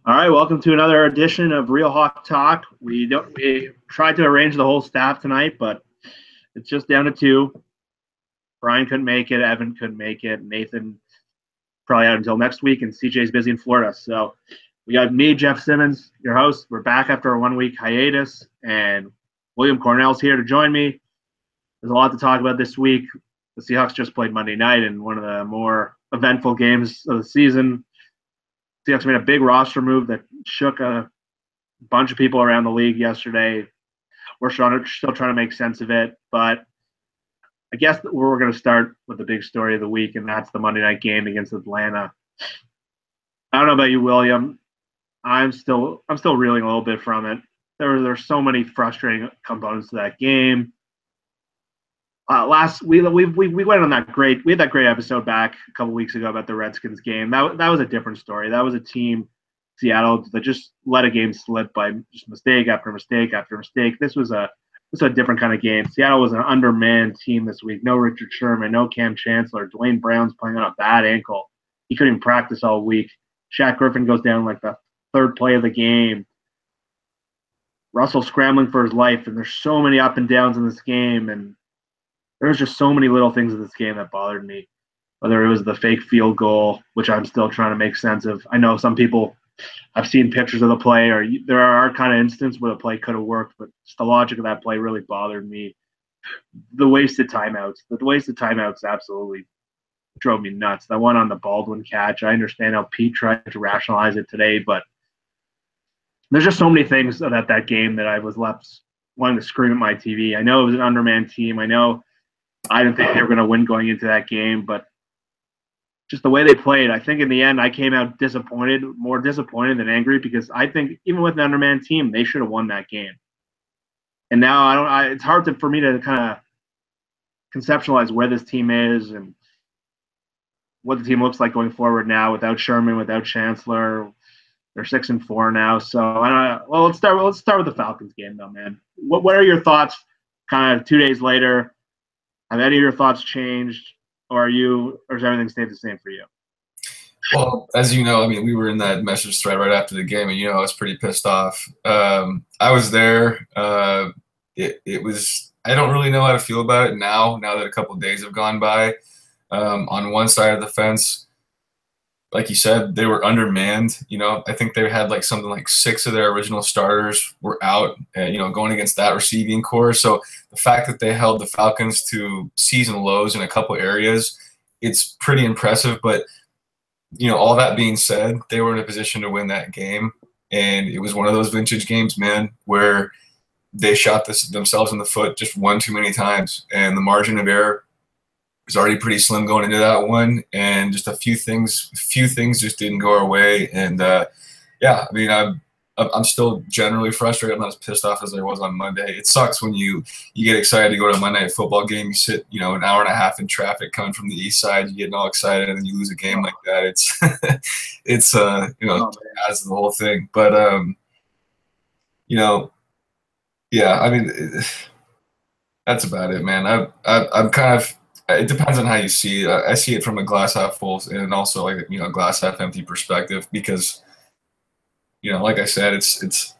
All right, welcome to another edition of Real Hawk Talk. We tried to arrange the whole staff tonight, but it's just down to two. Brian couldn't make it, Evan couldn't make it, Nathan probably out until next week, and CJ's busy in Florida. So we got me, Jeff Simmons, your host. We're back after a 1 week hiatus, and William Cornell's here to join me. There's a lot to talk about this week. The Seahawks just played Monday night in one of the more eventful games of the season. Seahawks made a big roster move that shook a bunch of people around the league yesterday. We're still trying to make sense of it, but I guess we're going to start with the big story of the week, and that's the Monday night game against Atlanta. I don't know about you, William. I'm still reeling a little bit from it. There's so many frustrating components to that game. We went on that great. We had that great episode back a couple weeks ago about the Redskins game. That was a different story. That was a team, Seattle, that just let a game slip by just mistake after mistake after mistake. This was a different kind of game. Seattle was an undermanned team this week. No Richard Sherman, no Cam Chancellor. Dwayne Brown's playing on a bad ankle. He couldn't even practice all week. Shaq Griffin goes down like the third play of the game. Russell scrambling for his life, and there's so many up and downs in this game, and there's just so many little things in this game that bothered me. Whether it was the fake field goal, which I'm still trying to make sense of. I know some people, I've seen pictures of the play, or there are kind of instances where the play could have worked, but just the logic of that play really bothered me. The wasted timeouts absolutely drove me nuts. That one on the Baldwin catch, I understand how Pete tried to rationalize it today, but there's just so many things about that game that I was left wanting to scream at my TV. I know it was an undermanned team. I know I didn't think they were going to win going into that game, but just the way they played, I think in the end I came out more disappointed than angry, because I think even with an undermanned team, they should have won that game. And now it's hard for me to kind of conceptualize where this team is and what the team looks like going forward now without Sherman, without Chancellor. They're 6-4 now. So let's start with the Falcons game though, man. What are your thoughts kind of 2 days later? Have any of your thoughts changed, or has everything stayed the same for you? Well, as you know, I mean, we were in that message thread right after the game, and I was pretty pissed off. I was there. It was. I don't really know how to feel about it now. Now that a couple of days have gone by, on one side of the fence, like you said, they were undermanned. I think they had like something like 6 of their original starters were out. Going against that receiving core. So the fact that they held the Falcons to season lows in a couple areas, it's pretty impressive. But all that being said, they were in a position to win that game, and it was one of those vintage games, man, where they shot themselves in the foot just one too many times, and the margin of error was already pretty slim going into that one, and just a few things just didn't go our way. And I mean, I'm still generally frustrated. I'm not as pissed off as I was on Monday. It sucks when you get excited to go to a Monday Night Football game. You sit, an hour and a half in traffic coming from the east side. You getting all excited, and then you lose a game like that. It's adds to the whole thing. But yeah. I mean, that's about it, man. I'm kind of. It depends on how you see it. I see it from a glass half full and also like glass half empty perspective, because like I said, it's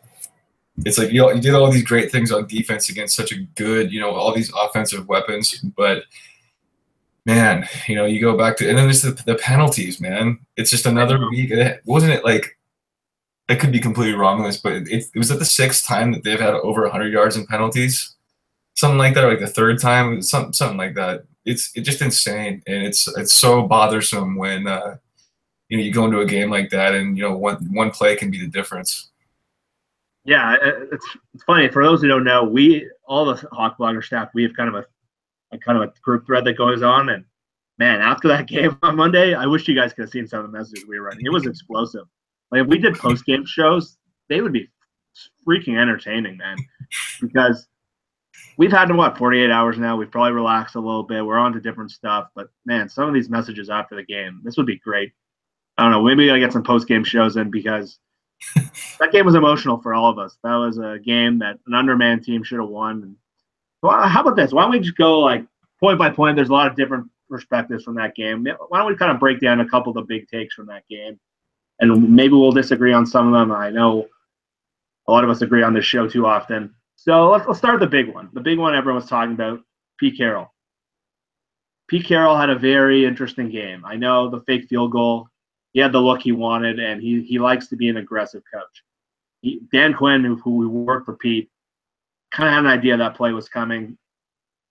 like you did all these great things on defense against such a good all these offensive weapons, but man, you go back to, and then there's the penalties, man. It's just another week. Wasn't it like, I could be completely wrong on this, but it was at the 6th time that they've had over 100 yards in penalties, something like that, or like the 3rd time, something like that. It's just insane, and it's so bothersome when you go into a game like that, and one play can be the difference. Yeah, it's funny for those who don't know. All the Hawk Blogger staff, we have kind of a group thread that goes on, and man, after that game on Monday, I wish you guys could have seen some of the messages we were writing. It was explosive. Like if we did post game shows, they would be freaking entertaining, man, because we've had 48 hours now. We've probably relaxed a little bit. We're on to different stuff. But, man, some of these messages after the game, this would be great. I don't know. Maybe I get some post-game shows in, because that game was emotional for all of us. That was a game that an undermanned team should have won. And, well, how about this? Why don't we just go, like, point by point? There's a lot of different perspectives from that game. Why don't we kind of break down a couple of the big takes from that game? And maybe we'll disagree on some of them. I know a lot of us agree on this show too often. So let's start with the big one. The big one everyone was talking about, Pete Carroll. Pete Carroll had a very interesting game. I know the fake field goal, he had the look he wanted, and he likes to be an aggressive coach. Dan Quinn, who worked for Pete, kind of had an idea that play was coming.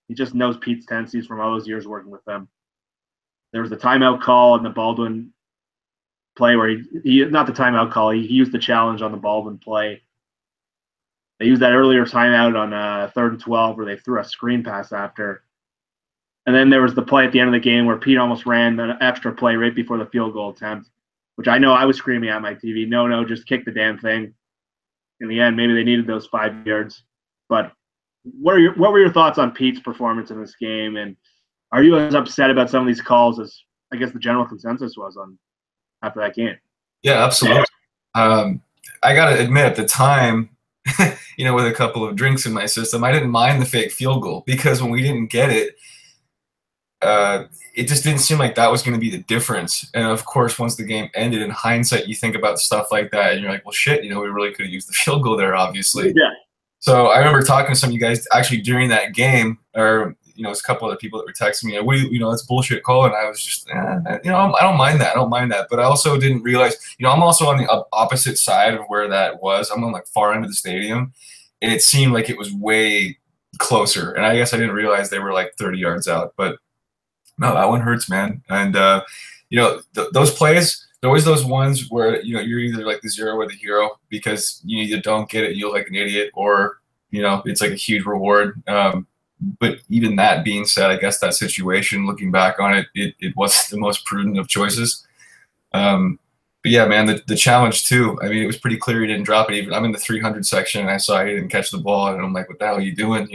He just knows Pete's tendencies from all those years working with them. There was the timeout call in the Baldwin play where he not the timeout call, he used the challenge on the Baldwin play. They used that earlier timeout on 3rd and 12 where they threw a screen pass after. And then there was the play at the end of the game where Pete almost ran the extra play right before the field goal attempt, which I know I was screaming at my TV, no, just kick the damn thing. In the end, maybe they needed those 5 yards. But what were your thoughts on Pete's performance in this game? And are you as upset about some of these calls as I guess the general consensus was on after that game? Yeah, absolutely. I got to admit, at the time, with a couple of drinks in my system, I didn't mind the fake field goal because when we didn't get it, it just didn't seem like that was going to be the difference. And of course, once the game ended, in hindsight, you think about stuff like that, and you're like, well, shit, we really could have used the field goal there, obviously. Yeah. So I remember talking to some of you guys actually during that game, or it was a couple other people that were texting me, what do you, that's bullshit call, and I was just, I don't mind that, but I also didn't realize, I'm also on the opposite side of where that was. I'm on far end of the stadium, and it seemed like it was way closer, and I guess I didn't realize they were 30 yards out, but no, that one hurts, man. And those plays, there always those ones where you're either the zero or the hero because you either don't get it, you look like an idiot, or it's a huge reward. But even that being said, I guess that situation, looking back on it, it wasn't the most prudent of choices. But yeah, man, the challenge too. I mean, it was pretty clear he didn't drop it. Even I'm in the 300 section, and I saw he didn't catch the ball, and I'm like, what the hell are you doing?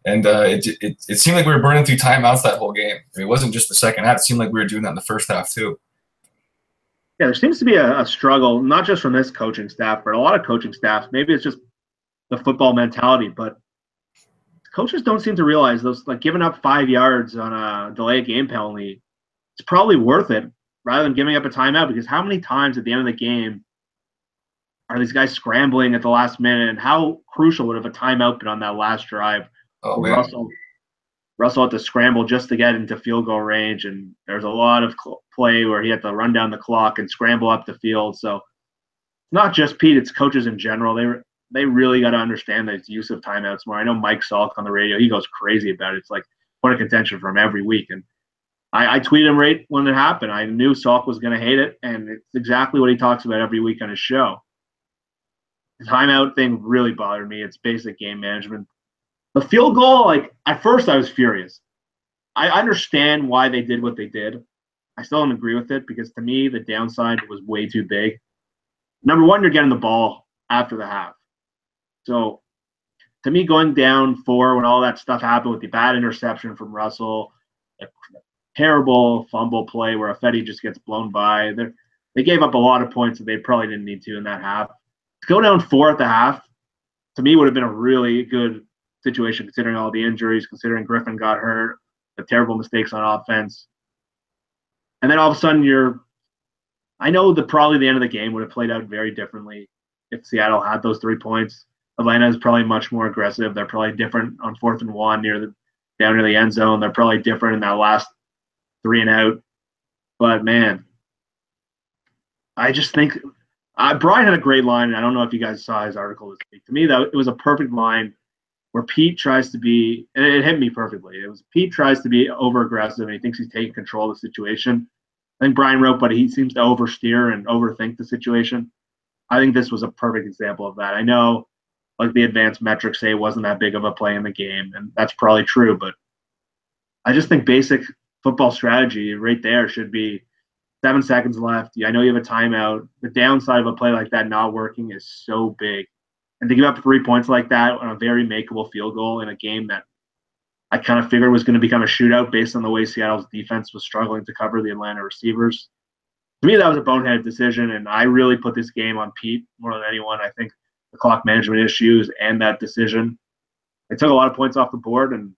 And it seemed like we were burning through timeouts that whole game. I mean, it wasn't just the second half. It seemed like we were doing that in the first half too. Yeah, there seems to be a struggle, not just from this coaching staff, but a lot of coaching staffs. Maybe it's just the football mentality, but coaches don't seem to realize those, giving up 5 yards on a delayed game penalty, it's probably worth it rather than giving up a timeout, because how many times at the end of the game are these guys scrambling at the last minute, and how crucial would have a timeout been on that last drive? Oh, man. Russell had to scramble just to get into field goal range, and there's a lot of play where he had to run down the clock and scramble up the field. So not just Pete, it's coaches in general. They really got to understand the use of timeouts more. I know Mike Salk on the radio, he goes crazy about it. It's point of contention for him every week. And I tweeted him right when it happened. I knew Salk was going to hate it, and it's exactly what he talks about every week on his show. The timeout thing really bothered me. It's basic game management. The field goal, at first I was furious. I understand why they did what they did. I still don't agree with it because to me the downside was way too big. Number one, you're getting the ball after the half. So to me, going down 4 when all that stuff happened with the bad interception from Russell, a terrible fumble play where Affetti just gets blown by, they gave up a lot of points that they probably didn't need to in that half. To go down 4 at the half, to me, would have been a really good situation considering all the injuries, considering Griffin got hurt, the terrible mistakes on offense. And then all of a sudden I know that probably the end of the game would have played out very differently if Seattle had those 3 points. Atlanta is probably much more aggressive. They're probably different on 4th and 1 down near the end zone. They're probably different in that last 3 and out. But man, I just think Brian had a great line, and I don't know if you guys saw his article this week. To me, it was a perfect line where Pete tries to be, and it hit me perfectly. Pete tries to be over-aggressive, and he thinks he's taking control of the situation. I think Brian wrote, but he seems to oversteer and overthink the situation. I think this was a perfect example of that. I know, the advanced metrics say it wasn't that big of a play in the game, and that's probably true, but I just think basic football strategy right there should be 7 seconds left. I know you have a timeout. The downside of a play like that not working is so big. And to give up 3 points like that on a very makeable field goal in a game that I kind of figured was going to become a shootout based on the way Seattle's defense was struggling to cover the Atlanta receivers. To me, that was a boneheaded decision, and I really put this game on Pete more than anyone. I think the clock management issues and that decision, it took a lot of points off the board, and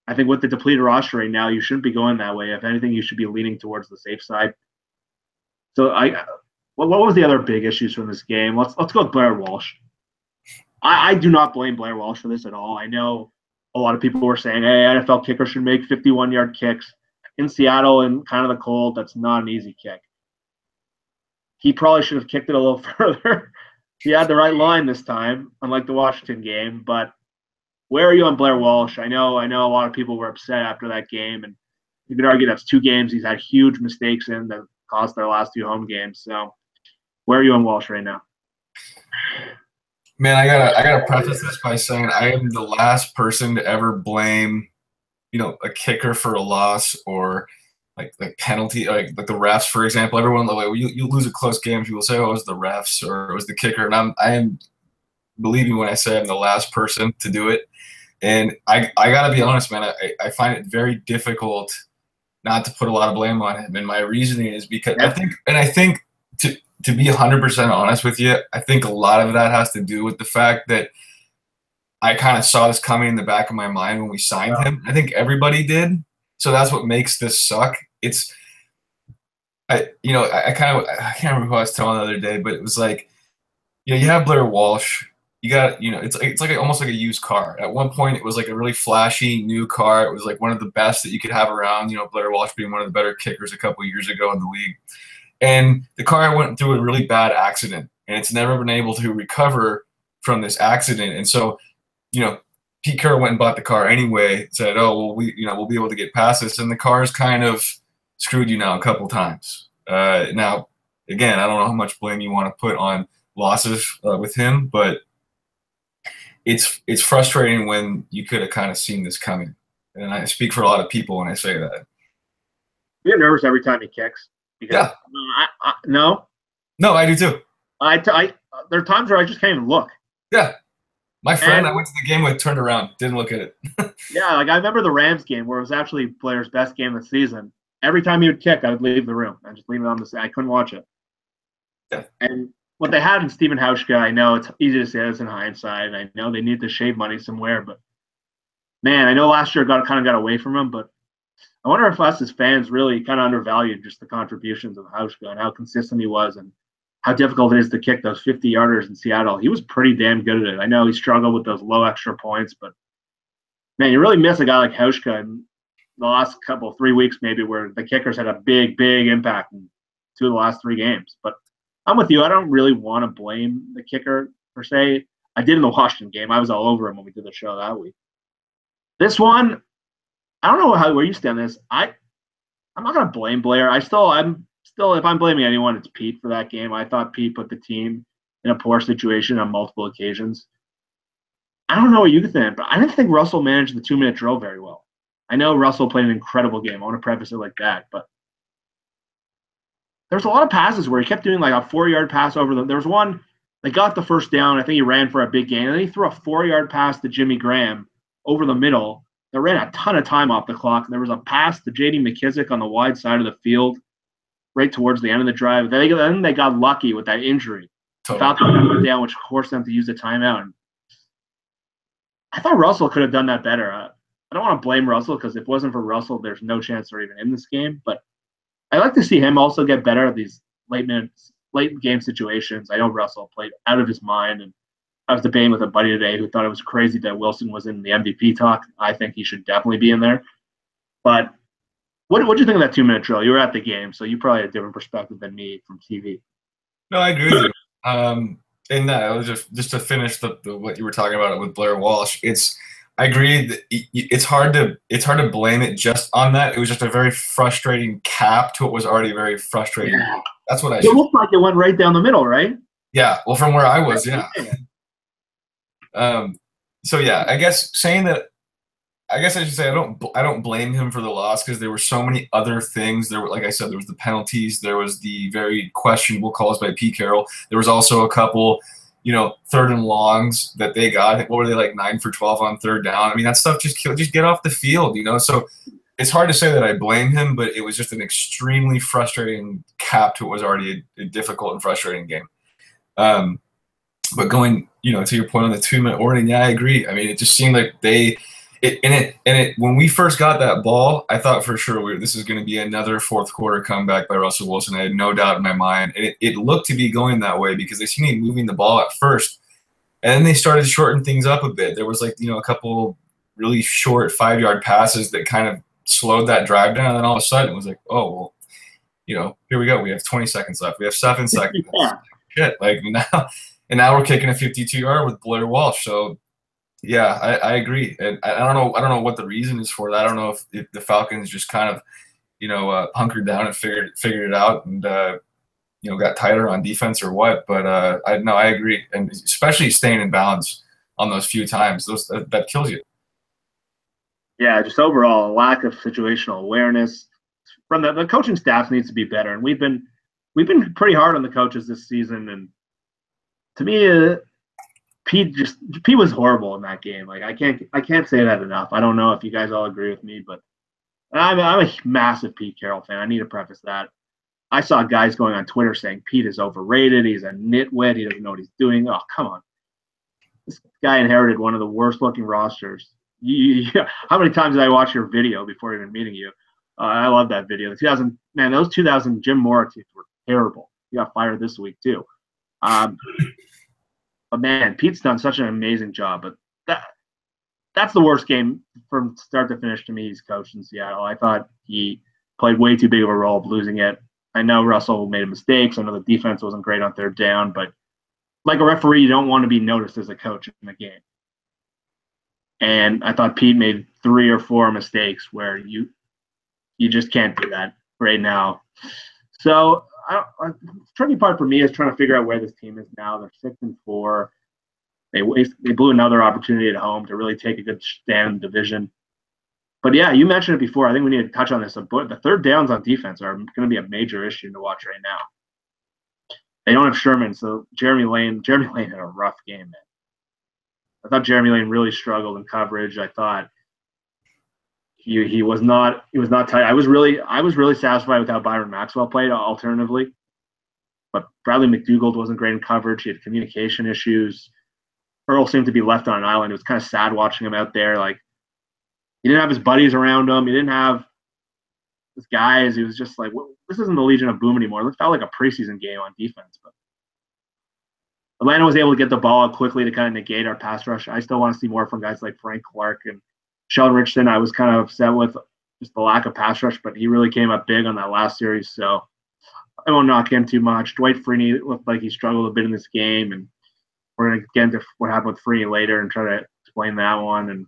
I think with the depleted roster right now, you shouldn't be going that way. If anything, you should be leaning towards the safe side. So what was the other big issues from this game? Let's go with Blair Walsh. I do not blame Blair Walsh for this at all. I know a lot of people were saying, hey, NFL kickers should make 51-yard kicks. In Seattle and kind of the cold, that's not an easy kick. He probably should have kicked it a little further. He had the right line this time, unlike the Washington game. But where are you on Blair Walsh? I know a lot of people were upset after that game, and you could argue that's 2 games he's had huge mistakes in that cost their last 2 home games. So where are you on Walsh right now? Man, I gotta preface this by saying I am the last person to ever blame, a kicker for a loss or like penalty, like the refs, for example. Everyone, like, you lose a close game, people say, oh, it was the refs or it was the kicker, and I am, believe me when I say I'm the last person to do it. And I gotta be honest, man, I find it very difficult not to put a lot of blame on him. And my reasoning is because I think to be 100% honest with you, I think a lot of that has to do with the fact that I kind of saw this coming in the back of my mind when we signed him. I think everybody did. So that's what makes this suck. I can't remember who I was telling the other day, but it was like, you have Blair Walsh. You got, it's like almost like a used car. At one point, it was like a really flashy new car. It was like one of the best that you could have around, Blair Walsh being one of the better kickers a couple of years ago in the league. And the car went through a really bad accident, and it's never been able to recover from this accident. And so, Pete Carroll went and bought the car anyway, said, oh, well, we'll be able to get past this. And the car's kind of screwed you now a couple times. Now, again, I don't know how much blame you want to put on losses with him, but it's frustrating when you could have kind of seen this coming. And I speak for a lot of people when I say that. You get nervous every time he kicks. Because, yeah. No, I do too. There are times where I just can't even look. Yeah. My friend I went to the game with turned around, didn't look at it. Yeah, like I remember the Rams game where it was actually Blair's best game of the season. Every time he would kick, I would leave the room. I just leave it on the side. I couldn't watch it. Yeah. And what they had in Stephen Hauschka, I know it's easy to say this in hindsight, and I know they need to shave money somewhere, but man, I know last year got away from him, but I wonder if us as fans really kind of undervalued just the contributions of Hauschka and how consistent he was and how difficult it is to kick those 50-yarders in Seattle. He was pretty damn good at it. I know he struggled with those low extra points, but man, you really miss a guy like Hauschka in the last 3 weeks maybe where the kickers had a big, big impact in 2 of the last 3 games. But I'm with you. I don't really want to blame the kicker per se. I did in the Washington game. I was all over him when we did the show that week. This one, I don't know where you stand on this. I'm not going to blame Blair. I'm still, if I'm blaming anyone, it's Pete for that game. I thought Pete put the team in a poor situation on multiple occasions. I don't know what you think, but I didn't think Russell managed the 2-minute drill very well. I know Russell played an incredible game. I want to preface it like that, but there's a lot of passes where he kept doing like a 4-yard pass over them. There was one, they got the first down. I think he ran for a big gain, and then he threw a 4-yard pass to Jimmy Graham over the middle. That ran a ton of time off the clock. And there was a pass to J.D. McKissick on the wide side of the field right towards the end of the drive. Then they got lucky with that injury. The Falcons went down, which forced them to use the timeout. And I thought Russell could have done that better. I don't want to blame Russell because if it wasn't for Russell, there's no chance they're even in this game. But I like to see him also get better at these late game situations. I know Russell played out of his mind, and I was debating with a buddy today who thought it was crazy that Wilson was in the MVP talk. I think he should definitely be in there. But what do you think of that 2-minute drill? You were at the game, so you probably had a different perspective than me from TV. No, I agree with you. And that was just to finish the what you were talking about with Blair Walsh. I agree that it's hard to blame it just on that. It was just a very frustrating cap to what was already very frustrating. Yeah. That's what I. It looked like it went right down the middle, right? Yeah. Well, from where I was, yeah. So yeah, I guess I should say I don't blame him for the loss because there were so many other things. There were, like I said, there was the penalties, there was the very questionable calls by Pete Carroll. There was also a couple, 3rd and longs that they got. What were they, like 9 for 12 on 3rd down? I mean, that stuff just get off the field, So it's hard to say that I blame him, but it was just an extremely frustrating cap to what was already a difficult and frustrating game. But going, to your point on the 2-minute warning, yeah, I agree. I mean, it just seemed like they When we first got that ball, I thought for sure this is going to be another fourth quarter comeback by Russell Wilson. I had no doubt in my mind. And it looked to be going that way because they seemed to be moving the ball at first. And then they started to shorten things up a bit. There was a couple really short 5-yard passes that kind of slowed that drive down. And then all of a sudden it was like, oh, well, here we go. We have 20 seconds left. We have 7 seconds. Shit. Now we're kicking a 52-yard with Blair Walsh. So, yeah, I agree, and I don't know what the reason is for that. I don't know if the Falcons just kind of, hunkered down and figured it out, and got tighter on defense or what. But I agree, and especially staying in balance on those few times, that kills you. Yeah, just overall a lack of situational awareness from the coaching staff needs to be better, and we've been pretty hard on the coaches this season, and to me. Pete was horrible in that game. Like I can't say that enough. I don't know if you guys all agree with me, but I'm a massive Pete Carroll fan. I need to preface that. I saw guys going on Twitter saying Pete is overrated. He's a nitwit. He doesn't know what he's doing. Oh, come on. This guy inherited one of the worst looking rosters. How many times did I watch your video before even meeting you? I love that video. Those 2000 Jim Mora teams were terrible. He got fired this week too. But man, Pete's done such an amazing job. But that's the worst game from start to finish to me he's coached in Seattle. I thought he played way too big of a role of losing it. I know Russell made mistakes. I know the defense wasn't great on third down, but like a referee, you don't want to be noticed as a coach in the game. And I thought Pete made 3 or 4 mistakes where you just can't do that right now. So the tricky part for me is trying to figure out where this team is now. They're 6-4. They blew another opportunity at home to really take a good stand in the division. But yeah, you mentioned it before. I think we need to touch on this. The third downs on defense are going to be a major issue to watch right now. They don't have Sherman, so Jeremy Lane had a rough game, man. I thought Jeremy Lane really struggled in coverage. I thought he was not tight. I was really satisfied with how Byron Maxwell played alternatively. But Bradley McDougald wasn't great in coverage. He had communication issues. Earl seemed to be left on an island. It was kind of sad watching him out there. Like, he didn't have his buddies around him. He didn't have his guys. He was just like, this isn't the Legion of Boom anymore. It felt like a preseason game on defense. But Atlanta was able to get the ball out quickly to kind of negate our pass rush. I still want to see more from guys like Frank Clark and Sheldon Richardson. I was kind of upset with just the lack of pass rush, but he really came up big on that last series. So I won't knock him too much. Dwight Freeney looked like he struggled a bit in this game, and we're going to get into what happened with Freeney later and try to explain that one. And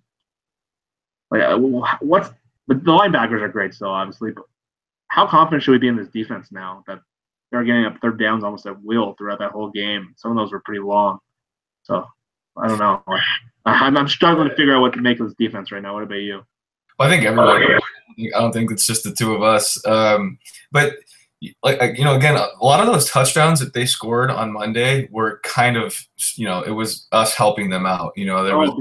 the linebackers are great still, obviously, but how confident should we be in this defense now that they're getting up third downs almost at will throughout that whole game? Some of those were pretty long. So I don't know. I'm struggling to figure out what to make of this defense right now. What about you? Well, I think everybody. I don't think it's just the two of us. But again, a lot of those touchdowns that they scored on Monday were kind of, it was us helping them out. There was,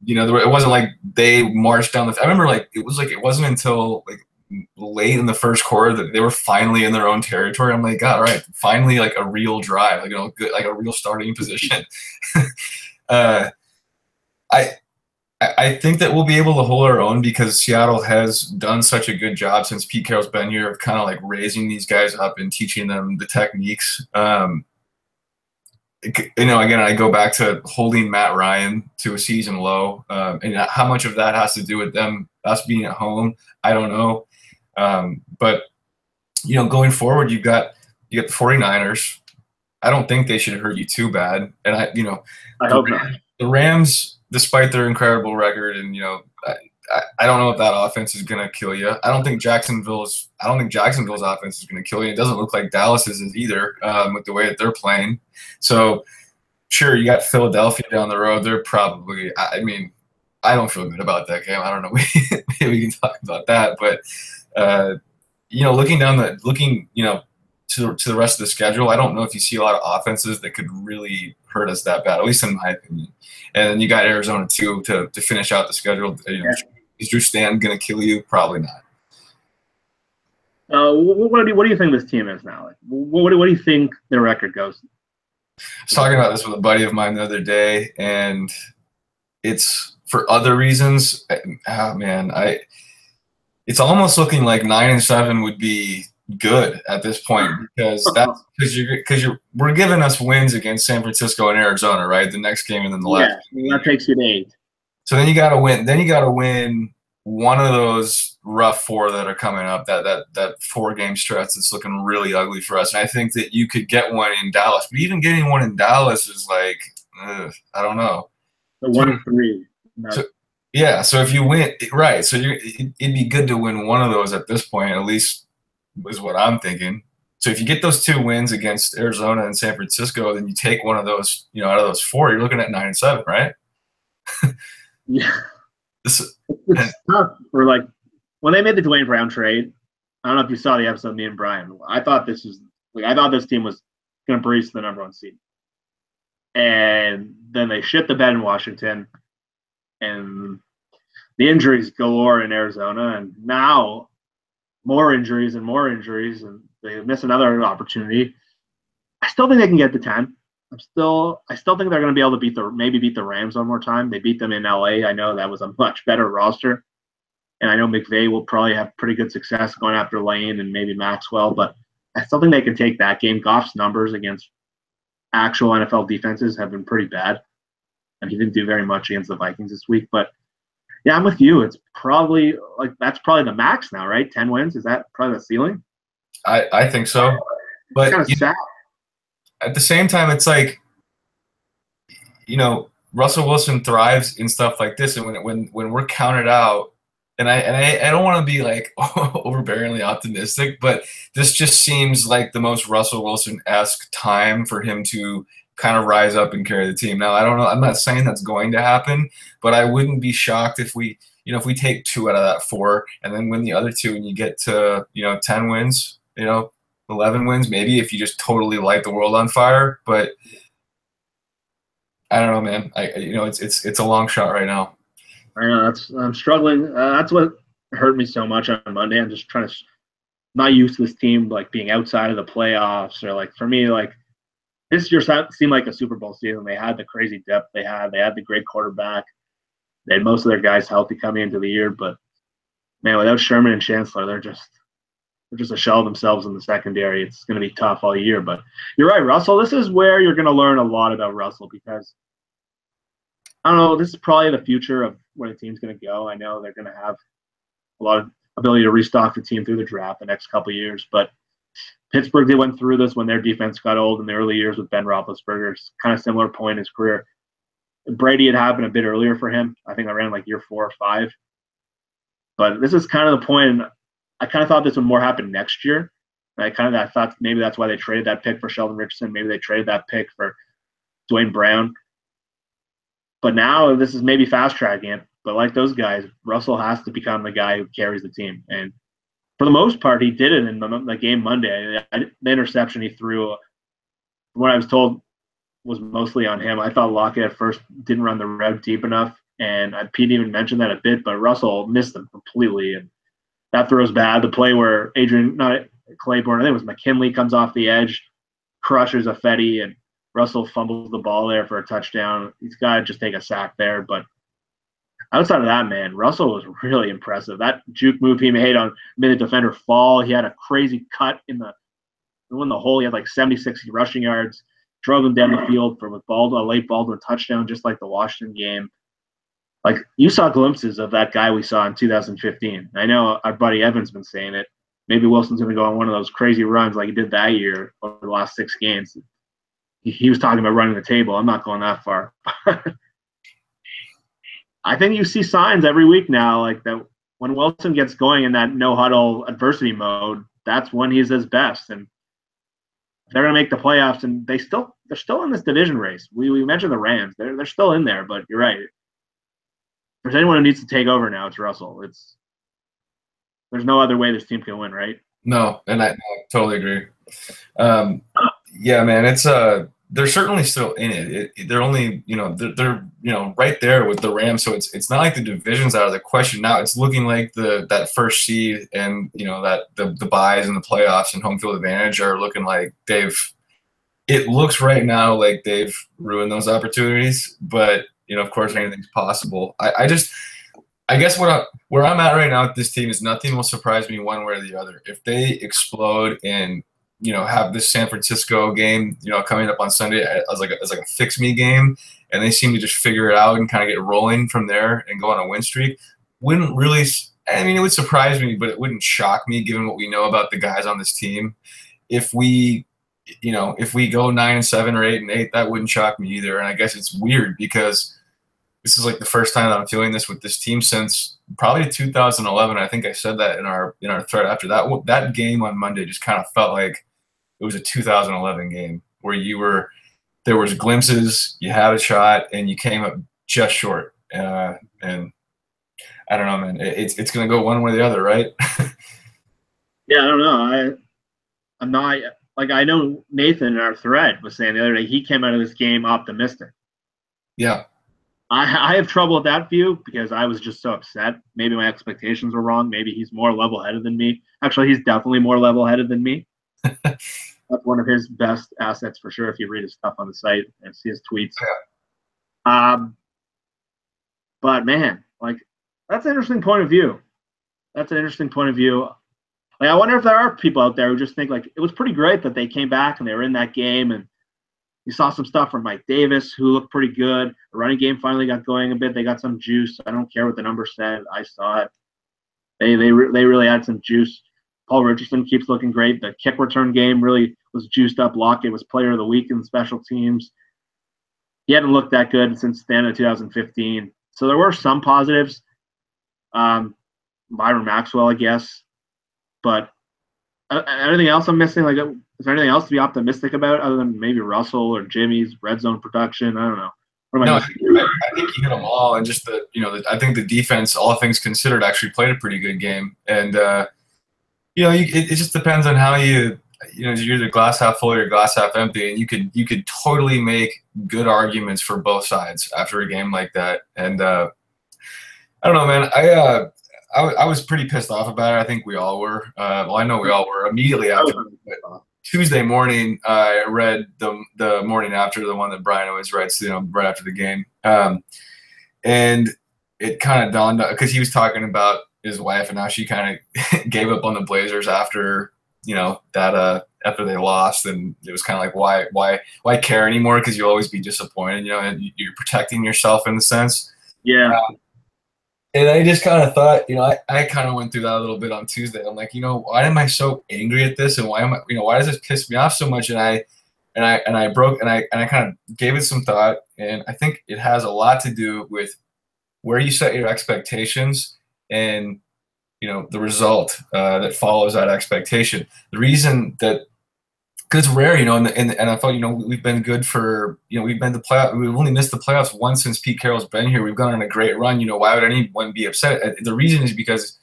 it wasn't like they marched down the. I remember it wasn't until late in the first quarter that they were finally in their own territory. I'm like, God, all right, finally a real drive, good, a real starting position. I think that we'll be able to hold our own because Seattle has done such a good job since Pete Carroll's been here of kind of raising these guys up and teaching them the techniques. Again, I go back to holding Matt Ryan to a season low, and how much of that has to do with us being at home, I don't know. But going forward, you got the 49ers. I don't think they should hurt you too bad, and I hope not. The Rams, despite their incredible record, and I don't know if that offense is going to kill you. I don't think Jacksonville's offense is going to kill you. It doesn't look like Dallas's is either, with the way that they're playing. So, sure, you got Philadelphia down the road. They're probably. I don't feel good about that game. I don't know. Maybe we can talk about that, but looking to the rest of the schedule, I don't know if you see a lot of offenses that could really hurt us that bad, at least in my opinion. And you got Arizona too to finish out the schedule. Is Drew Stanton going to kill you? Probably not. What do you think this team is now? What do you think their record goes? I was talking about this with a buddy of mine the other day, and it's for other reasons, man, it's almost looking like 9-7 would be good at this point because we're giving us wins against San Francisco and Arizona, right? The next game and then the last game. That takes you to 8. So then you got to win. Then you got to win one of those rough 4 that are coming up. That 4-game stretch that's looking really ugly for us. And I think that you could get one in Dallas, but even getting one in Dallas is like, I don't know. The 1-3. So if you win, right? So it'd be good to win one of those at this point, at least, is what I'm thinking. So if you get those 2 wins against Arizona and San Francisco, then you take one of those, out of those 4, you're looking at 9-7, right? Yeah. It's tough for like when they made the Dwayne Brown trade. I don't know if you saw the episode of me and Brian. I thought this team was going to breeze to the number 1 seed, and then they shit the bed in Washington, and the injuries galore in Arizona, and now more injuries, and they miss another opportunity. I still think they can get to 10. I still think they're going to be able to beat the Rams one more time. They beat them in LA. I know that was a much better roster, and I know McVay will probably have pretty good success going after Lane and maybe Maxwell, but I still think they can take that game. Goff's numbers against actual NFL defenses have been pretty bad, and he didn't do very much against the Vikings this week. But yeah, I'm with you. It's probably that's probably the max now, right? 10 wins. Is that probably the ceiling? I think so. But it's kind of sad. At the same time, it's like, Russell Wilson thrives in stuff like this, and when we're counted out, and I don't want to be like overbearingly optimistic, but this just seems like the most Russell Wilson-esque time for him to kind of rise up and carry the team. Now, I don't know. I'm not saying that's going to happen, but I wouldn't be shocked if we take 2 out of that 4 and then win the other 2, and you get to 10 wins, 11 wins, maybe, if you just totally light the world on fire. But I don't know, man. It's a long shot right now. I know I'm struggling. That's what hurt me so much on Monday. I'm just trying to not used to this team being outside of the playoffs, or for me, this year seemed like a Super Bowl season. They had the crazy depth they had the great quarterback. They had most of their guys healthy coming into the year, but man, without Sherman and Chancellor, they're just a shell of themselves in the secondary. It's going to be tough all year. But you're right, Russell. This is where you're going to learn a lot about Russell, because I don't know, this is probably the future of where the team's going to go. I know they're going to have a lot of ability to restock the team through the draft the next couple of years, but Pittsburgh, they went through this when their defense got old in the early years with Ben Roethlisberger. It's kind of similar point in his career. Brady had happened a bit earlier for him. I think around year 4 or 5. But this is kind of the point. I kind of thought this would more happen next year. I thought maybe that's why they traded that pick for Sheldon Richardson. Maybe they traded that pick for Dwayne Brown. But now this is maybe fast tracking it. But like those guys, Russell has to become the guy who carries the team. And for the most part, he did it in the game Monday. The interception he threw, from what I was told, was mostly on him. I thought Lockett at first didn't run the route deep enough, and Pete even mentioned that a bit, but Russell missed them completely, and that throw's bad. The play where Claiborne, I think it was McKinley, comes off the edge, crushes a Fetty, and Russell fumbles the ball there for a touchdown. He's got to just take a sack there, but outside of that, man, Russell was really impressive. That juke move he made made the defender fall. He had a crazy cut in the hole. He had 76 rushing yards, drove him down the field with a late Baldwin touchdown, just like the Washington game. You saw glimpses of that guy we saw in 2015. I know our buddy Evan's been saying it. Maybe Wilson's going to go on one of those crazy runs like he did that year over the last 6 games. He was talking about running the table. I'm not going that far. I think you see signs every week now that when Wilson gets going in that no-huddle adversity mode, that's when he's his best. And they're going to make the playoffs, and they're still in this division race. We mentioned the Rams. They're still in there, but you're right. If there's anyone who needs to take over now, it's Russell. There's no other way this team can win, right? No, and I totally agree. Yeah, man, they're certainly still in it. They're only, they're right there with the Rams. So it's not like the division's out of the question now. It's looking like that first seed and that the buys and the playoffs and home field advantage are looking like it looks right now like they've ruined those opportunities. But of course, anything's possible. I guess where I'm at right now with this team is nothing will surprise me one way or the other. If they explode and have this San Francisco game, coming up on Sunday as like a fix me game, and they seem to just figure it out and kind of get rolling from there and go on a win streak, wouldn't really. I mean, it would surprise me, but it wouldn't shock me given what we know about the guys on this team. If we go 9-7 or 8-8, that wouldn't shock me either. And I guess it's weird because this is like the first time that I'm feeling this with this team since probably 2011. I think I said that in our thread after that game on Monday just kind of felt like it was a 2011 game where there was glimpses, you had a shot, and you came up just short. And I don't know, man. It's going to go one way or the other, right? Yeah, I don't know. I'm not like, I know Nathan in our thread was saying the other day he came out of this game optimistic. Yeah. I have trouble with that view because I was just so upset. Maybe my expectations were wrong. Maybe he's more level-headed than me. Actually, he's definitely more level-headed than me. That's one of his best assets for sure if you read his stuff on the site and see his tweets. Yeah. But, man, like, that's an interesting point of view. Like, I wonder if there are people out there who just think, like, it was pretty great that they came back and they were in that game, and you saw some stuff from Mike Davis, who looked pretty good. The running game finally got going a bit. They got some juice. I don't care what the number said. I saw it. They really had some juice. Paul Richardson keeps looking great. The kick return game really was juiced up. Lockett was player of the week in special teams. He hadn't looked that good since the end of 2015. So there were some positives. Byron Maxwell, I guess. But anything else I'm missing? Like, is there anything else to be optimistic about other than maybe Russell or Jimmy's red zone production? I don't know. I think you hit them all, and just I think the defense, all things considered, actually played a pretty good game. And it just depends on how you're either glass half full or glass half empty, and you could totally make good arguments for both sides after a game like that. And I don't know, man. I was pretty pissed off about it. I think we all were. Well, I know we all were immediately after. Tuesday morning, I read the morning after, the one that Brian always writes, right after the game. And it kind of dawned on, because he was talking about his wife and how she kind of gave up on the Blazers after, after they lost. And it was kind of like, why care anymore? Because you'll always be disappointed, and you're protecting yourself in the sense. Yeah. And I just kind of thought, I kind of went through that a little bit on Tuesday. I'm like, why am I so angry at this, and why does this piss me off so much? And I kind of gave it some thought, and I think it has a lot to do with where you set your expectations and the result that follows that expectation. The reason that, because it's rare, in the NFL, we've been good for, we've been to playoff. We've only missed the playoffs once since Pete Carroll's been here. We've gone on a great run. Why would anyone be upset? The reason is because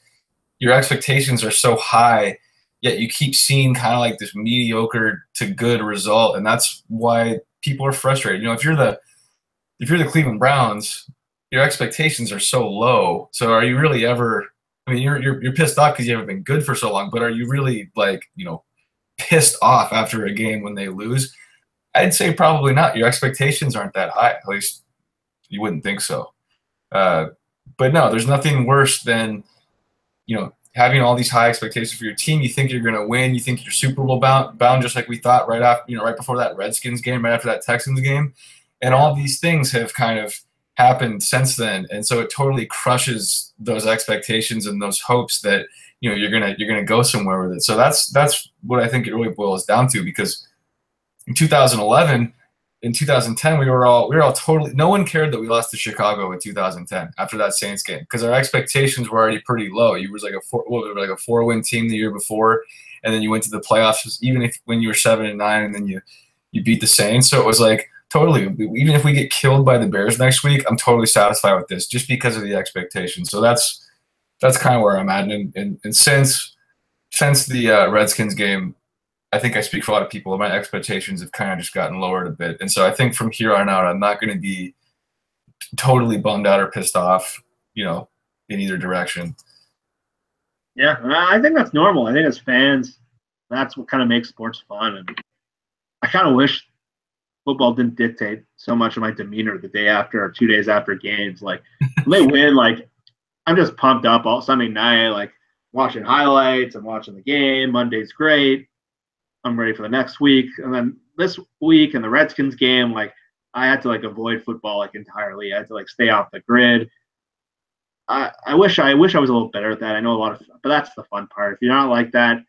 your expectations are so high, yet you keep seeing kind of like this mediocre to good result, and that's why people are frustrated. If you're the Cleveland Browns, your expectations are so low. So are you really ever? I mean, you're pissed off because you haven't been good for so long, but are you really pissed off after a game when they lose? I'd say probably not. Your expectations aren't that high. At least you wouldn't think so. But no, there's nothing worse than having all these high expectations for your team. You think you're going to win. You think you're Super Bowl bound, just like we thought right after, right before that Redskins game, right after that Texans game, and all these things have kind of happened since then, and so it totally crushes those expectations and those hopes that you're gonna go somewhere with it. So that's what I think it really boils down to, because in 2011, in 2010, we were all totally, no one cared that we lost to Chicago in 2010 after that Saints game, because our expectations were already pretty low. You was like a 4-win team the year before, and then you went to the playoffs even when you were 7-9, and then you beat the Saints. So it was like, totally, even if we get killed by the Bears next week, I'm totally satisfied with this just because of the expectations. So that's kind of where I'm at. And since the Redskins game, I think I speak for a lot of people. My expectations have kind of just gotten lowered a bit. And so I think from here on out, I'm not going to be totally bummed out or pissed off, in either direction. Yeah, I think that's normal. I think as fans, that's what kind of makes sports fun. And I kind of wish, football didn't dictate so much of my demeanor the day after or 2 days after games. Like when they win, like I'm just pumped up all Sunday night, like watching highlights. I'm watching the game. Monday's great. I'm ready for the next week. And then this week and the Redskins game, like I had to like avoid football like entirely. I had to like stay off the grid. I wish I was a little better at that. I know a lot of, but that's the fun part. If you're not like that,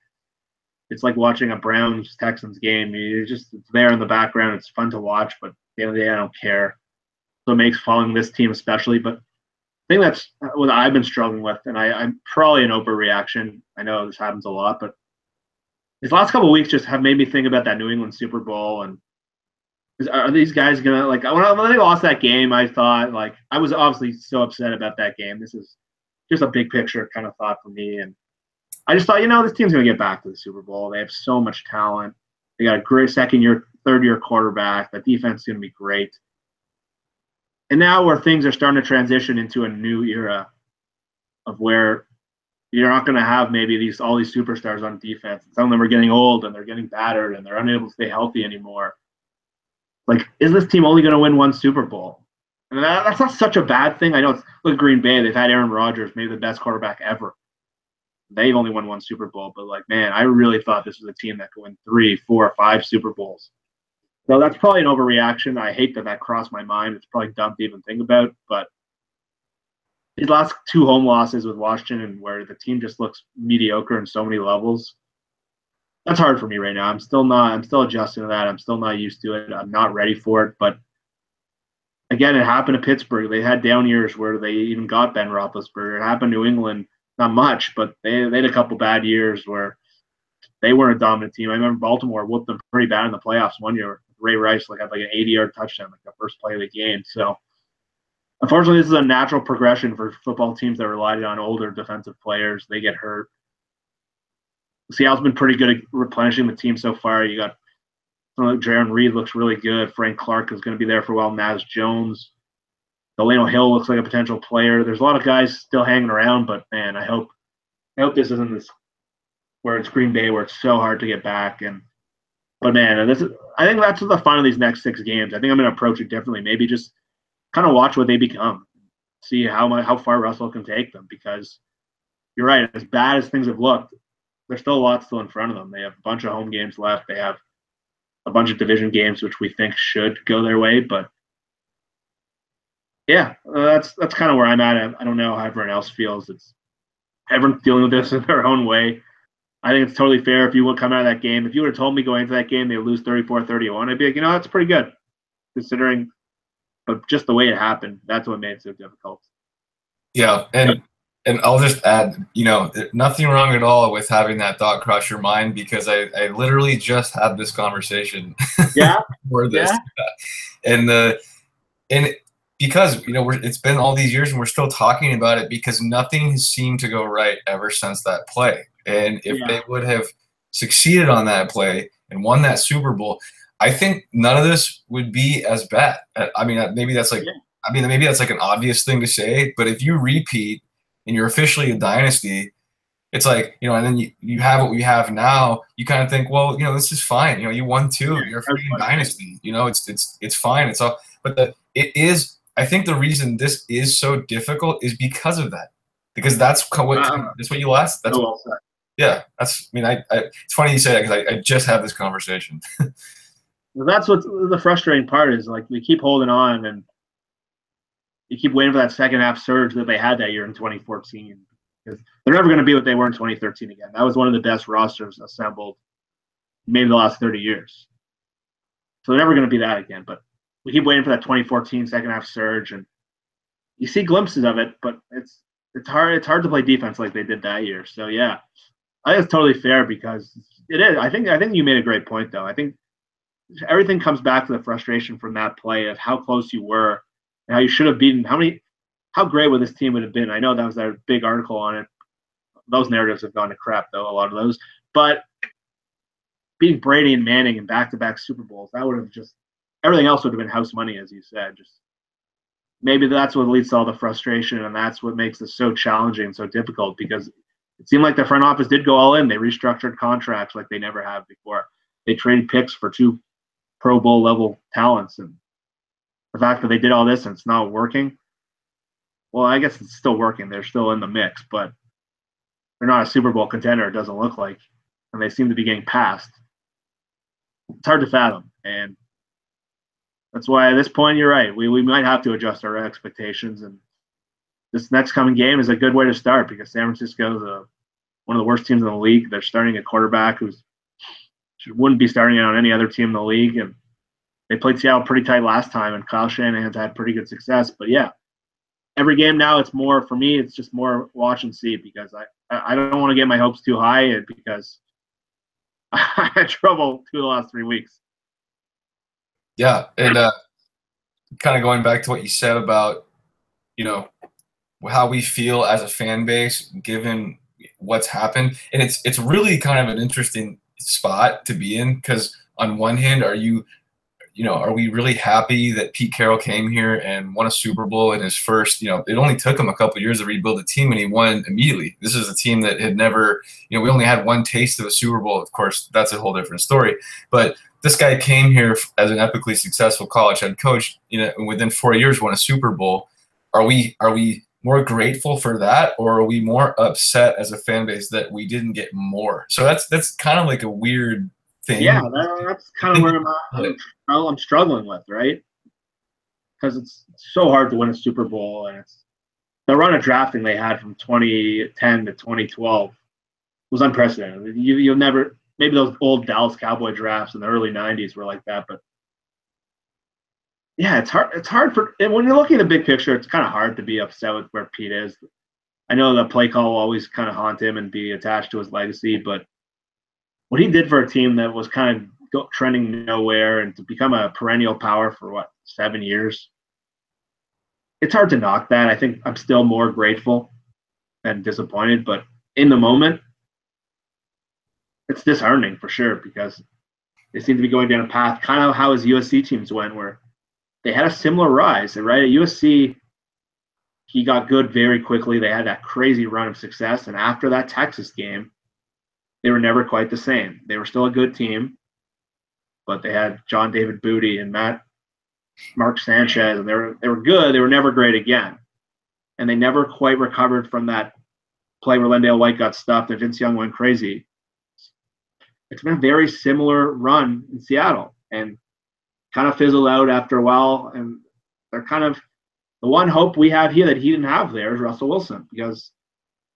it's like watching a Browns Texans game. You're just it's there in the background. It's fun to watch, but at the end of the day, I don't care. So it makes following this team especially. But I think that's what I've been struggling with, and I'm probably an overreaction. I know this happens a lot, but these last couple of weeks just have made me think about that New England Super Bowl and are these guys gonna like when they lost that game? I thought like I was obviously so upset about that game. This is just a big picture kind of thought for me, and I just thought this team's gonna get back to the Super Bowl. They have so much talent. They got a great second year, third year quarterback. The defense is gonna be great. And now where things are starting to transition into a new era of where you're not going to have maybe all these superstars on defense. Some of them are getting old and they're getting battered and they're unable to stay healthy anymore. Like, is this team only going to win one Super Bowl? And that's not such a bad thing. I know it's look Green Bay. They've had Aaron Rodgers, maybe the best quarterback ever. They've only won one Super Bowl, but like, man, I really thought this was a team that could win 3, 4, 5 Super Bowls. So that's probably an overreaction. I hate that crossed my mind. It's probably dumb to even think about, but these last 2 home losses with Washington where the team just looks mediocre in so many levels, that's hard for me right now. I'm still adjusting to that. I'm still not used to it. I'm not ready for it. But again, it happened to Pittsburgh. They had down years where they even got Ben Roethlisberger. It happened to New England, not much, but they had a couple bad years where they weren't a dominant team. I remember Baltimore whooped them pretty bad in the playoffs one year. Ray Rice had like an 80-yard touchdown, like the first play of the game. So unfortunately, this is a natural progression for football teams that relied on older defensive players. They get hurt. Seattle's been pretty good at replenishing the team so far. You got Jaron Reed looks really good. Frank Clark is going to be there for a while. Naz Jones. Delano Hill looks like a potential player. There's a lot of guys still hanging around, but man, I hope this isn't this where it's Green Bay where it's so hard to get back. But man, I think that's the fun of these next 6 games. I think I'm going to approach it differently. Maybe just kind of watch what they become, see how far Russell can take them. Because you're right, as bad as things have looked, there's still a lot still in front of them. They have a bunch of home games left. They have a bunch of division games which we think should go their way. But yeah, that's kind of where I'm at. I don't know how everyone else feels. It's everyone's dealing with this in their own way. I think it's totally fair if you would come out of that game. If you would have told me going into that game they would lose 34-31, I'd be like, that's pretty good considering. But just the way it happened, that's what made it so difficult. Yeah, and I'll just add, nothing wrong at all with having that thought cross your mind because I literally just had this conversation. Yeah. for this, yeah. And because it's been all these years and we're still talking about it because nothing has seemed to go right ever since that play. And if they would have succeeded on that play and won that Super Bowl, I think none of this would be as bad. I mean, maybe that's like an obvious thing to say, but if you repeat and you're officially a dynasty, it's like, and then you have what we have now, you kind of think, well, this is fine. You won 2, you're a freaking dynasty. It's fine. It's all, but it is, I think the reason this is so difficult is because of that. Because that's what you lost. That's well said. Yeah, it's funny you say that because I just had this conversation. Well, that's what's the frustrating part is like we keep holding on and you keep waiting for that second half surge that they had that year in 2014 because they're never going to be what they were in 2013 again. That was one of the best rosters assembled maybe the last 30 years. So they're never going to be that again. But we keep waiting for that 2014 second half surge and you see glimpses of it, but it's hard. It's hard to play defense like they did that year. So yeah, I think it's totally fair because it is. I think you made a great point though. I think everything comes back to the frustration from that play of how close you were and how you should have beaten. How great would this team would have been? I know that was a big article on it. Those narratives have gone to crap though. A lot of those, but beating Brady and Manning in back-to-back Super Bowls, that would have just everything else would have been house money, as you said. Just maybe that's what leads to all the frustration, and that's what makes this so challenging and so difficult because it seemed like the front office did go all in. They restructured contracts like they never have before. They traded picks for 2 Pro Bowl level talents, and the fact that they did all this and it's not working. Well, I guess it's still working. They're still in the mix, but they're not a Super Bowl contender. It doesn't look like, and they seem to be getting passed. It's hard to fathom, and that's why at this point you're right. We might have to adjust our expectations, and this next coming game is a good way to start because San Francisco is one of the worst teams in the league. They're starting a quarterback who wouldn't be starting it on any other team in the league, and they played Seattle pretty tight last time, and Kyle Shanahan's had pretty good success. But yeah, every game now it's more for me. It's just more watch and see because I don't want to get my hopes too high because I had trouble through the last 3 weeks. Yeah, and kind of going back to what you said about, how we feel as a fan base given what's happened, and it's really kind of an interesting spot to be in because on one hand, are we really happy that Pete Carroll came here and won a Super Bowl in his first, it only took him a couple of years to rebuild the team and he won immediately. This is a team that had never, we only had one taste of a Super Bowl. Of course, that's a whole different story. But this guy came here as an epically successful college head coach, and within 4 years won a Super Bowl. Are we more grateful for that, or are we more upset as a fan base that we didn't get more? So that's kind of like a weird thing. Yeah, that's kind of where I'm struggling with, right? Because it's so hard to win a Super Bowl, and it's the run of drafting they had from 2010 to 2012 was unprecedented. You'll never – maybe those old Dallas Cowboy drafts in the early 90s were like that, but yeah, it's hard. It's hard when you're looking at the big picture, it's kind of hard to be upset with where Pete is. I know the play call will always kind of haunt him and be attached to his legacy, but what he did for a team that was kind of trending nowhere and to become a perennial power for 7 years, it's hard to knock that. I think I'm still more grateful and disappointed, but in the moment, it's disheartening for sure because they seem to be going down a path kind of how his USC teams went, where they had a similar rise. Right at USC, he got good very quickly. They had that crazy run of success, and after that Texas game, they were never quite the same. They were still a good team, but they had John David Booty and Mark Sanchez, and they were good. They were never great again, and they never quite recovered from that play where Lendale White got stuffed and Vince Young went crazy. It's been a very similar run in Seattle, and kind of fizzled out after a while. And they're kind of the one hope we have here that he didn't have there is Russell Wilson, because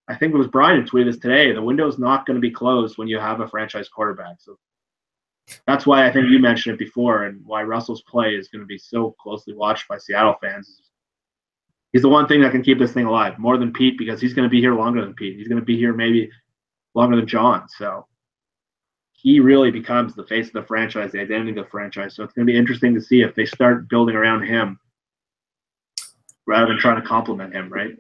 I think it was Brian who tweeted this today. The window's not going to be closed when you have a franchise quarterback. So that's why I think you mentioned it before, and why Russell's play is going to be so closely watched by Seattle fans. He's the one thing that can keep this thing alive, more than Pete, because he's going to be here longer than Pete. He's going to be here maybe longer than John. So he really becomes the face of the franchise, the identity of the franchise. So it's going to be interesting to see if they start building around him rather than trying to complement him, right?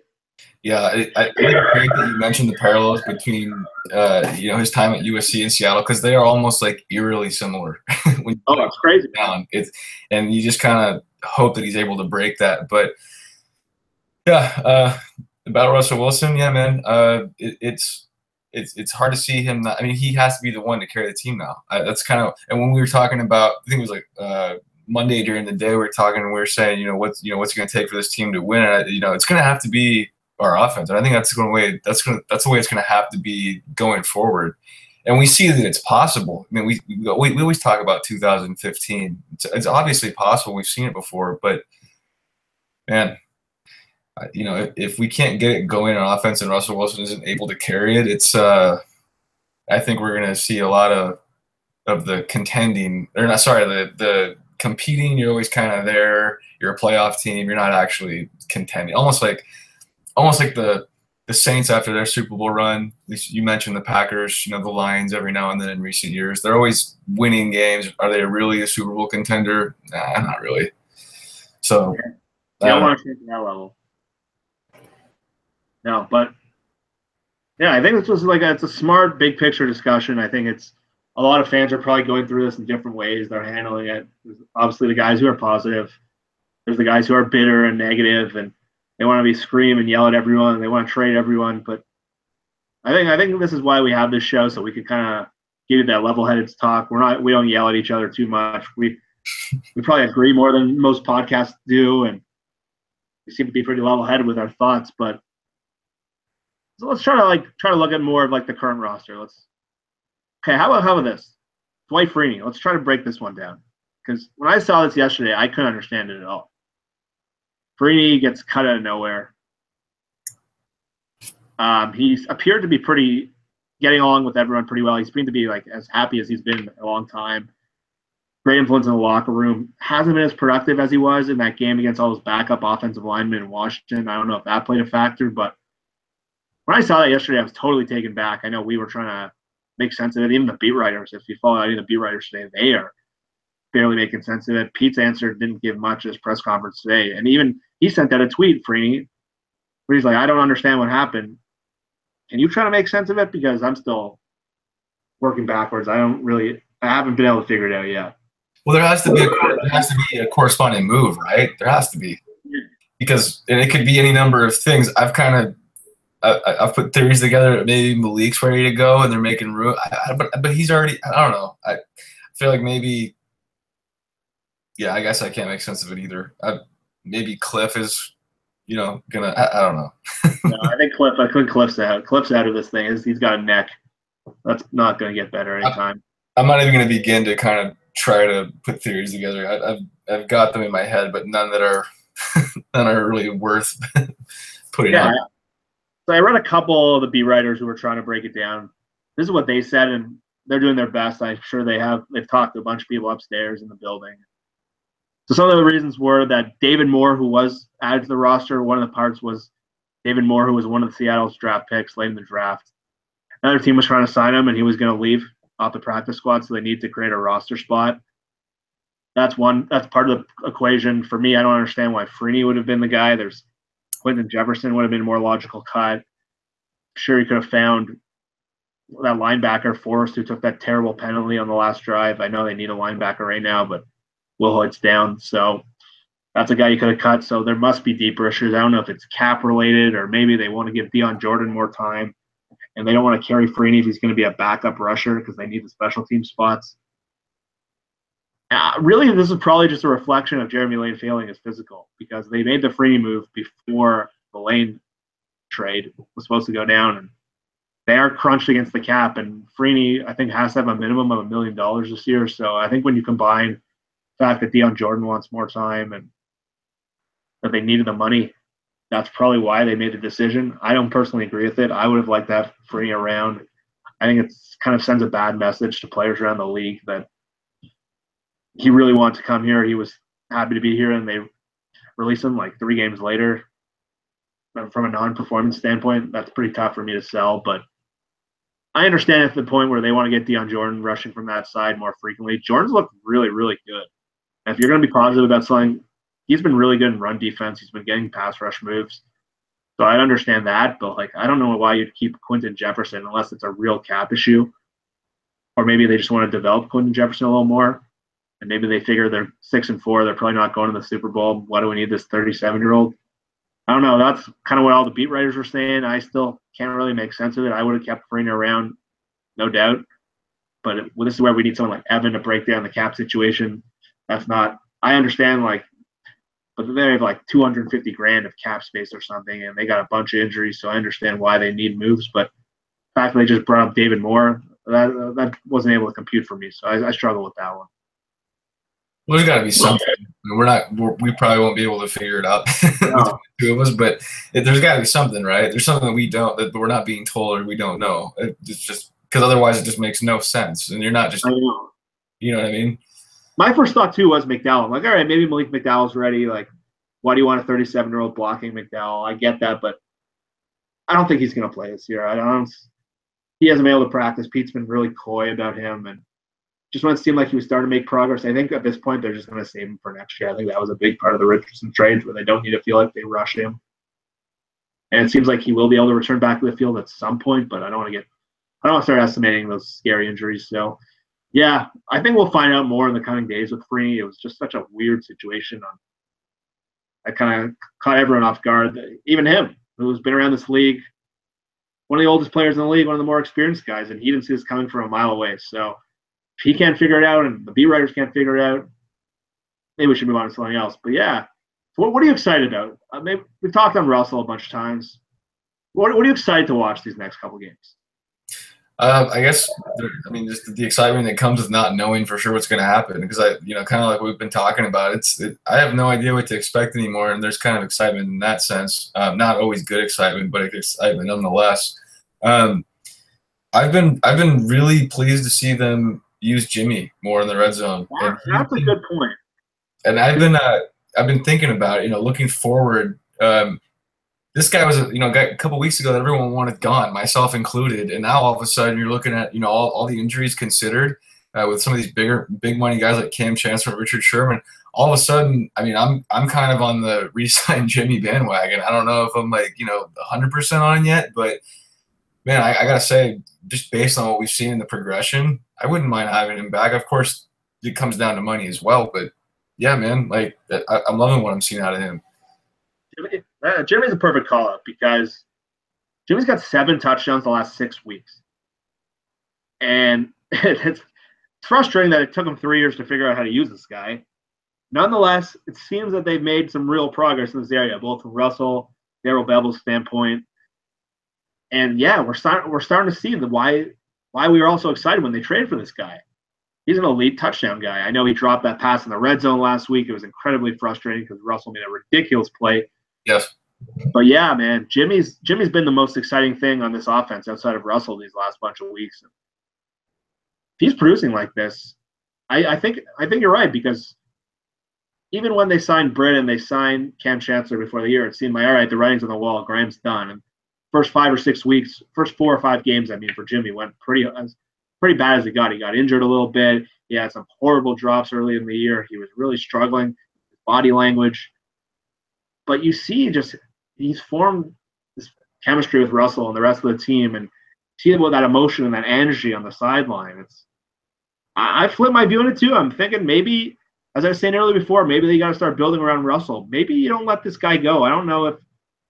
Yeah, I think it's great that you mentioned the parallels between his time at USC and Seattle, because they are almost like eerily similar. It's crazy. And you just kind of hope that he's able to break that. But yeah, about Russell Wilson, yeah, man, it's hard to see him not. I mean, he has to be the one to carry the team now. That's kind of, and when we were talking about, I think it was like Monday during the day, we were talking and we were saying, what's it going to take for this team to win? And, it's going to have to be our offense. And I think that's the way it's going to have to be going forward. And we see that it's possible. I mean, we always talk about 2015. It's obviously possible. We've seen it before, but man, if we can't get it going on offense and Russell Wilson isn't able to carry it, it's I think we're going to see a lot of the contending, or not, sorry, the competing. You're always kind of there. You're a playoff team. You're not actually contending. Almost like the Saints after their Super Bowl run. You mentioned the Packers, the Lions every now and then in recent years. They're always winning games. Are they really a Super Bowl contender? Nah, not really. So I don't want to take that level. No, but yeah, I think this was it's a smart big picture discussion. I think it's a lot of fans are probably going through this in different ways. They're handling it. There's obviously the guys who are positive. There's the guys who are bitter and negative, and they want to be scream and yell at everyone. And they want to trade everyone. But I think this is why we have this show, so we could kind of give you that level-headed talk. We don't yell at each other too much. We we probably agree more than most podcasts do, and we seem to be pretty level-headed with our thoughts. But so let's try to look at more of like the current roster. How about this? Dwight Freeney. Let's try to break this one down, because when I saw this yesterday, I couldn't understand it at all. Freeney gets cut out of nowhere. He's appeared to be pretty getting along with everyone pretty well. He seemed to be like as happy as he's been in a long time. Great influence in the locker room. Hasn't been as productive as he was in that game against all those backup offensive linemen in Washington. I don't know if that played a factor, but when I saw that yesterday, I was totally taken back. I know we were trying to make sense of it. Even the beat writers, if you follow any of the beat writers today, they are barely making sense of it. Pete's answer didn't give much at his press conference today. And even he sent out a tweet, Freeney, where he's like, I don't understand what happened. Can you try to make sense of it? Because I'm still working backwards. I haven't been able to figure it out yet. Well, there has to be a corresponding move, right? There has to be, because and it could be any number of things. I've put theories together that maybe Malik's ready to go and they're making room, but he's already. I don't know. I feel like maybe. Yeah, I guess I can't make sense of it either. Maybe Cliff is, gonna. I don't know. No, I think Cliff's out. Cliff's out of this thing. He's got a neck. That's not going to get better anytime. I'm not even going to begin to kind of try to put theories together. I've got them in my head, but none that are really worth putting out. So I read a couple of the beat writers who were trying to break it down. This is what they said, and they're doing their best. I'm sure they've talked to a bunch of people upstairs in the building. So some of the reasons were that David Moore, who was added to the roster, one of the parts was David Moore, who was one of the Seattle's draft picks late in the draft. Another team was trying to sign him, and he was going to leave off the practice squad, so they need to create a roster spot. That's part of the equation. For me, I don't understand why Freeney would have been the guy. There's Quentin Jefferson would have been a more logical cut. Sure, he could have found that linebacker, Forrest, who took that terrible penalty on the last drive. I know they need a linebacker right now, but Will Hoyd's down, so that's a guy you could have cut. So there must be deeper issues. I don't know if it's cap related or maybe they want to give Dion Jordan more time and they don't want to carry Freeney if he's going to be a backup rusher because they need the special team spots. Really, this is probably just a reflection of Jeremy Lane failing his physical because they made the Freeney move before the Lane trade was supposed to go down, and they are crunched against the cap. And Freeney, I think, has to have a minimum of $1 million this year. So I think when you combine the fact that Dion Jordan wants more time and that they needed the money, that's probably why they made the decision. I don't personally agree with it. I would have liked to have Freeney around. I think it's kind of sends a bad message to players around the league that he really wanted to come here. He was happy to be here, and they released him like 3 games later. From a non-performance standpoint, that's pretty tough for me to sell. But I understand at the point where they want to get Dion Jordan rushing from that side more frequently. Jordan's looked really, really good. And if you're going to be positive about something, he's been really good in run defense. He's been getting pass rush moves. So I understand that, but I don't know why you'd keep Quentin Jefferson unless it's a real cap issue. Or maybe they just want to develop Quentin Jefferson a little more. And maybe they figure they're 6-4. They're probably not going to the Super Bowl. Why do we need this 37-year-old? I don't know. That's kind of what all the beat writers were saying. I still can't really make sense of it. I would have kept Freeney around, no doubt. But this is where we need someone like Evan to break down the cap situation. That's not – I understand, but they have $250,000 of cap space or something, and they got a bunch of injuries, so I understand why they need moves. But the fact that they just brought up David Moore, that wasn't able to compute for me, so I struggle with that one. Well, there's got to be something. We probably won't be able to figure it out, No. the 2 of us. But there's got to be something, right? There's something that we're not being told or we don't know. It's just because otherwise it just makes no sense, and you're not just. I know. You know what I mean? My first thought too was McDowell. I'm like, all right, maybe Malik McDowell's ready. Why do you want a 37-year-old blocking McDowell? I get that, but I don't think he's going to play this year. He hasn't been able to practice. Pete's been really coy about him, and just when it seemed like he was starting to make progress, I think at this point they're just going to save him for next year. I think that was a big part of the Richardson trades where they don't need to feel like they rush him. And it seems like he will be able to return back to the field at some point, but I don't want to start estimating those scary injuries. So, yeah, I think we'll find out more in the coming days with Freeney. It was just such a weird situation. I kind of caught everyone off guard, even him, who's been around this league, one of the oldest players in the league, one of the more experienced guys, and he didn't see this coming from a mile away. So if he can't figure it out and the beat writers can't figure it out, maybe we should move on to something else. But yeah, what are you excited about? Maybe we've talked on Russell a bunch of times. What are you excited to watch these next couple games? I guess, just the excitement that comes with not knowing for sure what's going to happen. Because kind of like we've been talking about, I have no idea what to expect anymore, and there's kind of excitement in that sense. Not always good excitement, but excitement nonetheless. I've been really pleased to see them use Jimmy more in the red zone. That's a good point. And I've been thinking about it, looking forward. This guy was a couple weeks ago that everyone wanted gone, myself included, and now all of a sudden you're looking at all the injuries considered with some of these big money guys like Cam Chancellor, Richard Sherman. All of a sudden, I'm kind of on the re-sign Jimmy bandwagon. I don't know if I'm 100% on yet, but man, I gotta say, just based on what we've seen in the progression, I wouldn't mind having him back. Of course, it comes down to money as well, but yeah, man, I'm loving what I'm seeing out of him. Jimmy's a perfect call-up because Jimmy's got 7 touchdowns the last 6 weeks. And it's frustrating that it took him 3 years to figure out how to use this guy. Nonetheless, it seems that they've made some real progress in this area, both from Russell, Darrell Bevell's standpoint. And yeah, we're starting to see why we were all so excited when they traded for this guy. He's an elite touchdown guy. I know he dropped that pass in the red zone last week. It was incredibly frustrating because Russell made a ridiculous play. Yes. But yeah, man, Jimmy's been the most exciting thing on this offense outside of Russell these last bunch of weeks. If he's producing like this, I think you're right, because even when they signed Britt and they signed Cam Chancellor before the year, it seemed like, all right, the writing's on the wall, Graham's done. And first 5 or 6 weeks, first 4 or 5 games, for Jimmy went pretty bad as it got. He got injured a little bit. He had some horrible drops early in the year. He was really struggling with body language. But you see, he's formed this chemistry with Russell and the rest of the team, and see about that emotion and that energy on the sideline. I flip my view on it too. I'm thinking maybe, as I was saying earlier before, maybe they got to start building around Russell. Maybe you don't let this guy go. I don't know if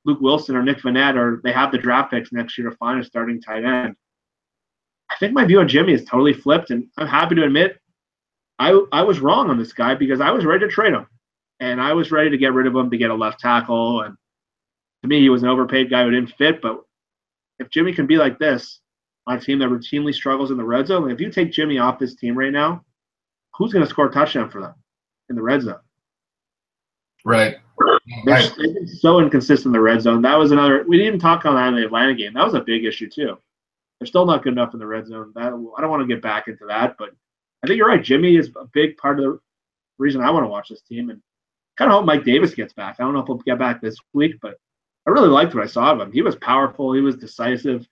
Luke Wilson or Nick Vannett, or they have the draft picks next year to find a starting tight end. I think my view on Jimmy is totally flipped, and I'm happy to admit I was wrong on this guy because I was ready to trade him. And I was ready to get rid of him to get a left tackle. And to me, he was an overpaid guy who didn't fit. But if Jimmy can be like this on a team that routinely struggles in the red zone, if you take Jimmy off this team right now, who's going to score a touchdown for them in the red zone? Right. They've been so inconsistent in the red zone. That was another – we didn't even talk on that in the Atlanta game. That was a big issue too. They're still not good enough in the red zone. I don't want to get back into that. But I think you're right. Jimmy is a big part of the reason I want to watch this team. And kind of hope Mike Davis gets back. I don't know if he'll get back this week, but I really liked what I saw of him. He was powerful. He was decisive.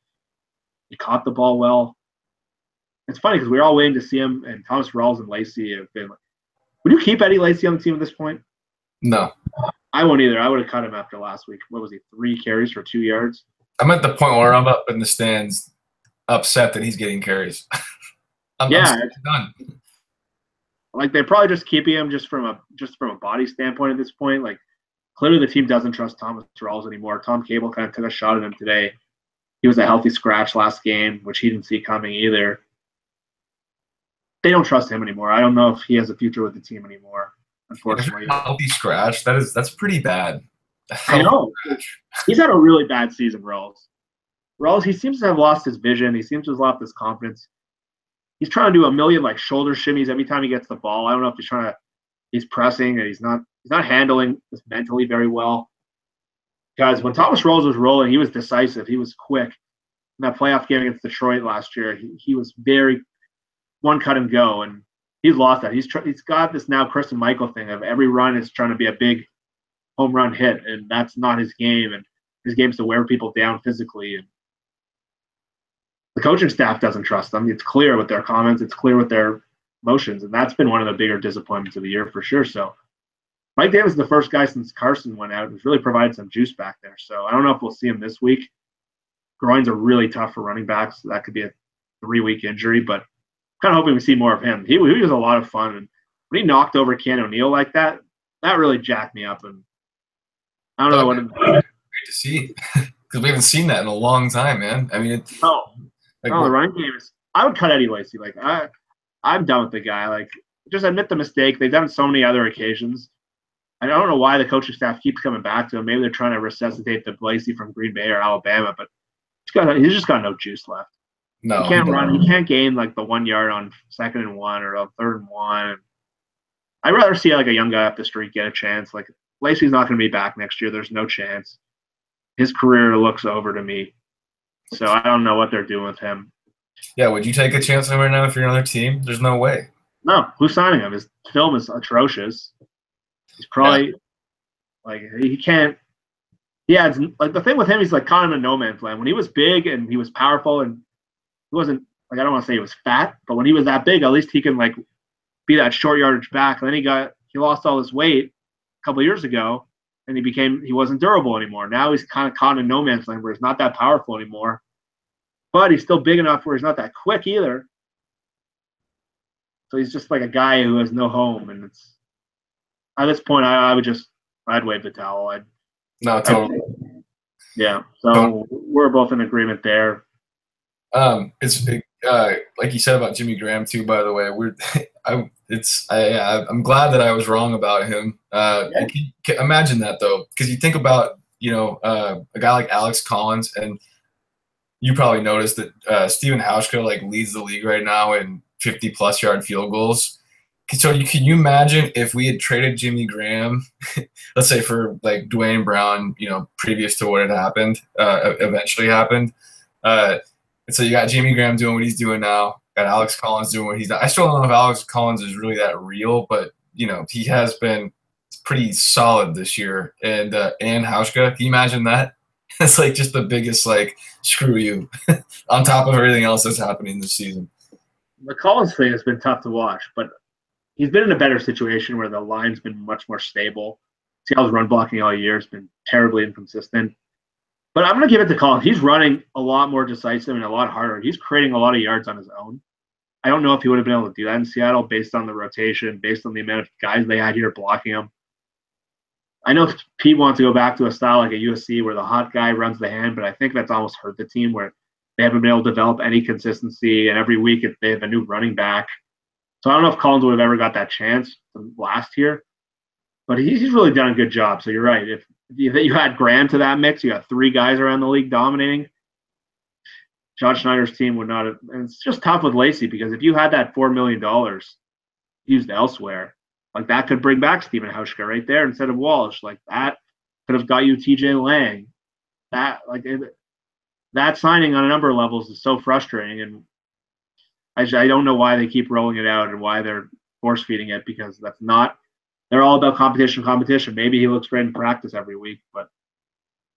He caught the ball well. It's funny because we were all waiting to see him, and Thomas Rawls and Lacey have been. Would you keep Eddie Lacy on the team at this point? No. I won't either. I would have cut him after last week. What was he, 3 carries for 2 yards? I'm at the point where I'm up in the stands upset that he's getting carries. I'm done. They're probably just keeping him just from a body standpoint at this point. Clearly the team doesn't trust Thomas Rawls anymore. Tom Cable kind of took a shot at him today. He was a healthy scratch last game, which he didn't see coming either. They don't trust him anymore. I don't know if he has a future with the team anymore, unfortunately. Healthy scratch, that's pretty bad. I know. He's had a really bad season, Rawls. Rawls, he seems to have lost his vision. He seems to have lost his confidence. He's trying to do a million shoulder shimmies every time he gets the ball. I don't know if he's pressing and he's not handling this mentally very well. Guys, when Thomas Rawls was rolling, he was decisive. He was quick. In that playoff game against Detroit last year, he was very one cut and go, and he's lost that. He's got this now Christian Michael thing of every run is trying to be a big home run hit, and that's not his game. And his game is to wear people down physically. And the coaching staff doesn't trust them. It's clear with their comments. It's clear with their motions, and that's been one of the bigger disappointments of the year for sure. So Mike Davis is the first guy since Carson went out who's really provided some juice back there. So I don't know if we'll see him this week. Groins are really tough for running backs. So that could be a 3-week injury, but I'm kind of hoping we see more of him. He was a lot of fun, and when he knocked over Ken O'Neill like that really jacked me up. And I don't know what. Great to see, because we haven't seen that in a long time, man. The run game is. I would cut Eddie Lacy. I'm done with the guy. Just admit the mistake. They've done so many other occasions. I don't know why the coaching staff keeps coming back to him. Maybe they're trying to resuscitate the Lacey from Green Bay or Alabama, but he's just got no juice left. No, he can't run. He can't gain like the 1 yard on 2nd and 1 or 3rd and 1. I'd rather see like a young guy up the street get a chance. Like Lacey's not going to be back next year. There's no chance. His career looks over to me. So I don't know what they're doing with him. Yeah, would you take a chance on him right now if you're another team? There's no way. No, who's signing him? His film is atrocious. He's probably like he can't. He adds like the thing with him. He's like caught in a no man's land. When he was big and he was powerful and he wasn't like I don't want to say he was fat, but when he was that big, at least he can like be that short yardage back. And then he lost all his weight a couple of years ago, and he wasn't durable anymore. Now he's kind of caught in no man's land where he's not that powerful anymore, but he's still big enough where he's not that quick either. So he's just like a guy who has no home, and it's at this point I'd wave the towel. No, totally. Yeah. So we're both in agreement there. It's like you said about Jimmy Graham too. By the way, I'm glad that I was wrong about him. Imagine that though, because you think about a guy like Alex Collins, and you probably noticed that Stephen Hauschka like leads the league right now in 50+ yard field goals. So can you imagine if we had traded Jimmy Graham, let's say for like Dwayne Brown, previous to what had happened, eventually happened. And so you got Jimmy Graham doing what he's doing now, got Alex Collins doing what he's done. I still don't know if Alex Collins is really that real, but he has been pretty solid this year. And Hauschka, can you imagine that? It's like just the biggest like screw you on top of everything else that's happening this season. The Collins thing has been tough to watch, but he's been in a better situation where the line's been much more stable. Seattle's run blocking all year has been terribly inconsistent. But I'm going to give it to Collins. He's running a lot more decisive and a lot harder. He's creating a lot of yards on his own. I don't know if he would have been able to do that in Seattle based on the rotation, based on the amount of guys they had here blocking him. I know Pete wants to go back to a style like a USC where the hot guy runs the hand, but I think that's almost hurt the team where they haven't been able to develop any consistency, and every week they have a new running back. So I don't know if Collins would have ever got that chance last year, but he's really done a good job. So you're right. If you had Graham to that mix, you got 3 guys around the league dominating, John Schneider's team would not have. And it's just tough with Lacey because if you had that $4 million used elsewhere, like that could bring back Stephen Hauschka right there instead of Walsh. Like that could have got you TJ Lang. That signing on a number of levels is so frustrating, and I don't know why they keep rolling it out and why they're force feeding it, because that's not. They're all about competition. Maybe he looks great in practice every week, but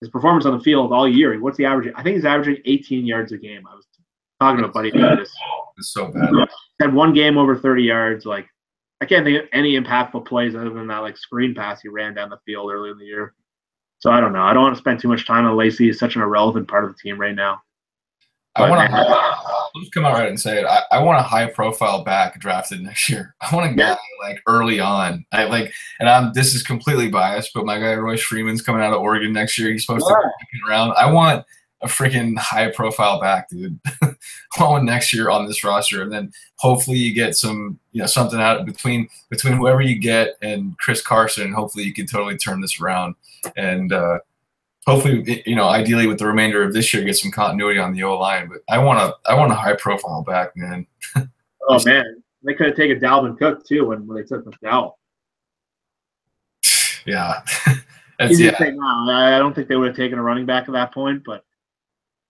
his performance on the field all year, what's he averaging? I think he's averaging 18 yards a game. I was talking to a buddy about this. It's so bad. Had one game over 30 yards. Like I can't think of any impactful plays other than that like screen pass he ran down the field early in the year. So I don't know. I don't want to spend too much time on Lacey. He's such an irrelevant part of the team right now. I'll just come out right and say it. I want a high-profile back drafted next year. I want a guy like early on. This is completely biased, but my guy Royce Freeman's coming out of Oregon next year. He's supposed to be around. I want a freaking high-profile back, dude. I want one next year on this roster, and then hopefully you get some, something out between whoever you get and Chris Carson. Hopefully you can totally turn this around, and hopefully, ideally with the remainder of this year, get some continuity on the O-line. But I want a high-profile back, man. Oh man, they could have taken Dalvin Cook too when they took McDowell. Yeah, I don't think they would have taken a running back at that point, but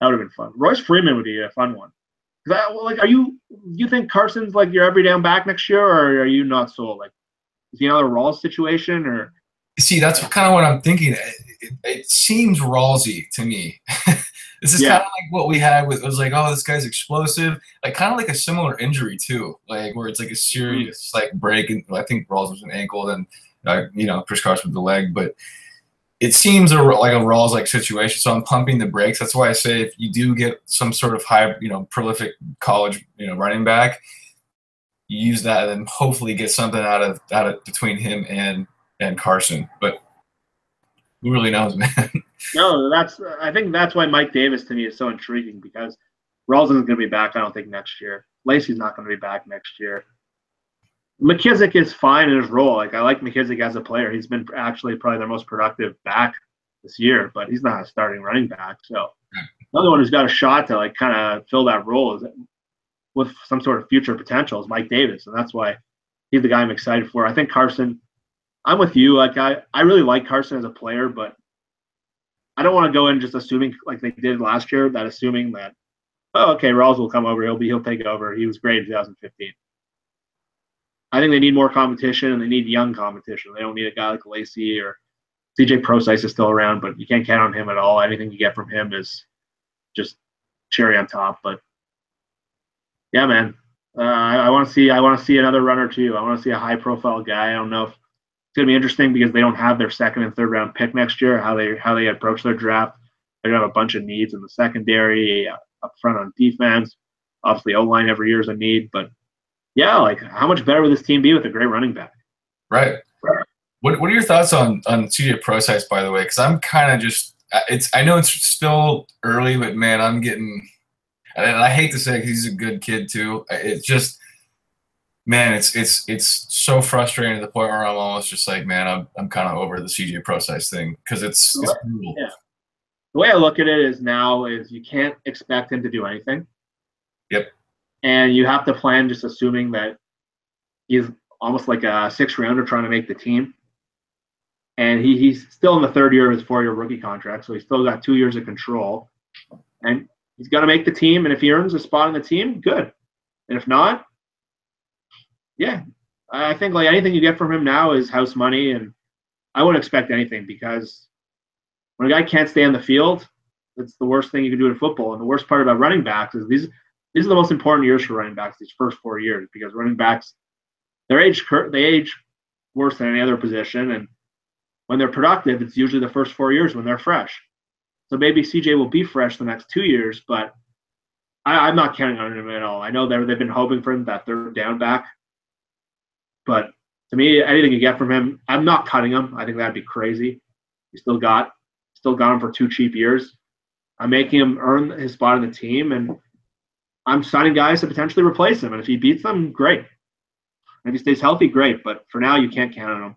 that would have been fun. Royce Freeman would be a fun one. You think Carson's like your every down back next year, or are you not sold? Like, is he another Rawls situation, or? See, that's kind of what I'm thinking. It seems Rawlsy to me. This is kind of like what we had with. It was like, oh, this guy's explosive. Like kind of like a similar injury too, like where it's like a serious like break. And I think Rawls was an ankle, and Chris Carson with the leg. But it seems like a Rawls like situation. So I'm pumping the brakes. That's why I say if you do get some sort of high, prolific college, running back, you use that and then hopefully get something out of between him and Carson. But who really knows, man? No, I think that's why Mike Davis to me is so intriguing, because Rawls isn't going to be back, I don't think, next year. Lacey's not going to be back next year. McKissick is fine in his role. Like I like McKissick as a player. He's been actually probably their most productive back this year, but he's not a starting running back. So another one who's got a shot to like kind of fill that role is with some sort of future potential is Mike Davis, and that's why he's the guy I'm excited for. I think Carson. I'm with you. Like I really like Carson as a player, but I don't want to go in just assuming like they did last year, that assuming that okay, Rawls will come over, he'll take over. He was great in 2015. I think they need more competition and they need young competition. They don't need a guy like Lacey or CJ Procise is still around, but you can't count on him at all. Anything you get from him is just cherry on top. But yeah, man, I want to see another runner too. I want to see a high profile guy. I don't know if it's gonna be interesting because they don't have their second and third round pick next year. How they approach their draft. They're gonna have a bunch of needs in the secondary, up front on defense. Obviously, O-line every year is a need, but yeah, like how much better would this team be with a great running back? Right. What are your thoughts on CJ Procise, by the way? Because I'm kind of just I know it's still early, but man, I'm getting, and I hate to say it because he's a good kid too. It's just, man, it's so frustrating to the point where I'm almost just like, man, I'm kind of over the CJ Procise thing because it's brutal. Yeah. The way I look at it is now is you can't expect him to do anything. Yep. And you have to plan just assuming that he's almost like a 6th rounder trying to make the team. And he's still in the 3rd year of his 4-year rookie contract, so he's still got 2 years of control. And he's got to make the team, and if he earns a spot on the team, good. And if not, yeah. I think like anything you get from him now is house money, and I wouldn't expect anything because when a guy can't stay on the field, it's the worst thing you can do in football. And the worst part about running backs is these are the most important years for running backs, these first 4 years, because running backs, they age worse than any other position, and when they're productive, it's usually the first 4 years when they're fresh. So maybe CJ will be fresh the next 2 years, but I'm not counting on him at all. I know they've been hoping for him, that 3rd down back, but to me, anything you get from him, I'm not cutting him. I think that'd be crazy. You still got him for 2 cheap years. I'm making him earn his spot on the team, and I'm signing guys to potentially replace him. And if he beats them, great. If he stays healthy, great. But for now, you can't count on him.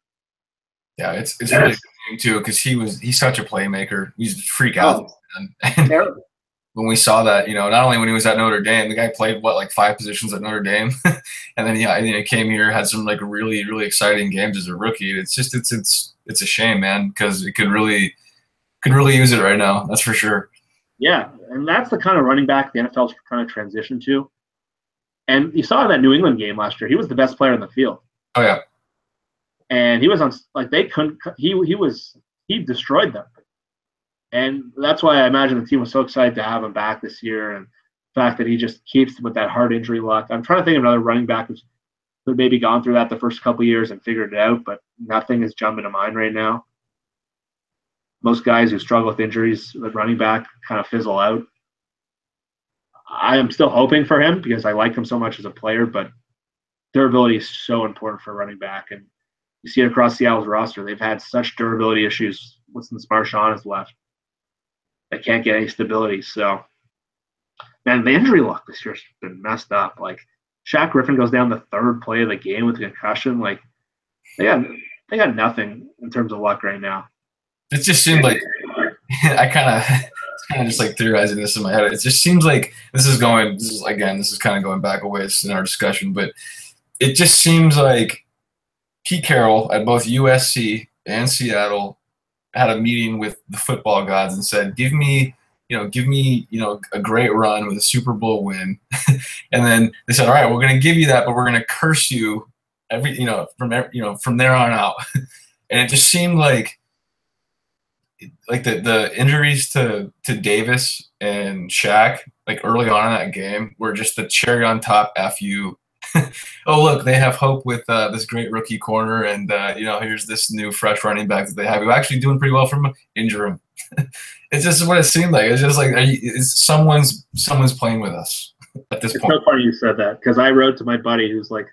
Yeah, it's really interesting too because he's such a playmaker. He's a freak out. And when we saw that, not only when he was at Notre Dame, the guy played like 5 positions at Notre Dame, and then he came here, had some like really really exciting games as a rookie. It's just it's a shame, man, because it could really use it right now. That's for sure. Yeah, and that's the kind of running back the NFL's trying to transition to. And you saw in that New England game last year, he was the best player in the field. Oh yeah. And he was on like they couldn't. He destroyed them, and that's why I imagine the team was so excited to have him back this year. And the fact that he just keeps with that heart injury luck. I'm trying to think of another running back who's maybe gone through that the first couple of years and figured it out, but nothing is jumping to mind right now. Most guys who struggle with injuries at running back kind of fizzle out. I am still hoping for him because I like him so much as a player, but durability is so important for a running back, and you see it across Seattle's roster. They've had such durability issues since Marshawn has left. They can't get any stability. So, man, the injury luck this year's been messed up. Like, Shaq Griffin goes down the 3rd play of the game with a concussion. Like, they got nothing in terms of luck right now. It just seemed like I kind of just like theorizing this in my head. It just seems like this is kind of going back a ways in our discussion, but it just seems like Pete Carroll at both USC and Seattle had a meeting with the football gods and said, give me a great run with a Super Bowl win. And then they said, all right, we're going to give you that, but we're going to curse you from there on out. And it just seemed like the injuries to Davis and Shaq, like early on in that game, were just the cherry on top. F you. Oh, look, they have hope with this great rookie corner, and here's this new fresh running back that they have who actually doing pretty well from injure him. It's just what it seemed like. It's just like someone's playing with us at this point. It's so funny you said that because I wrote to my buddy who's like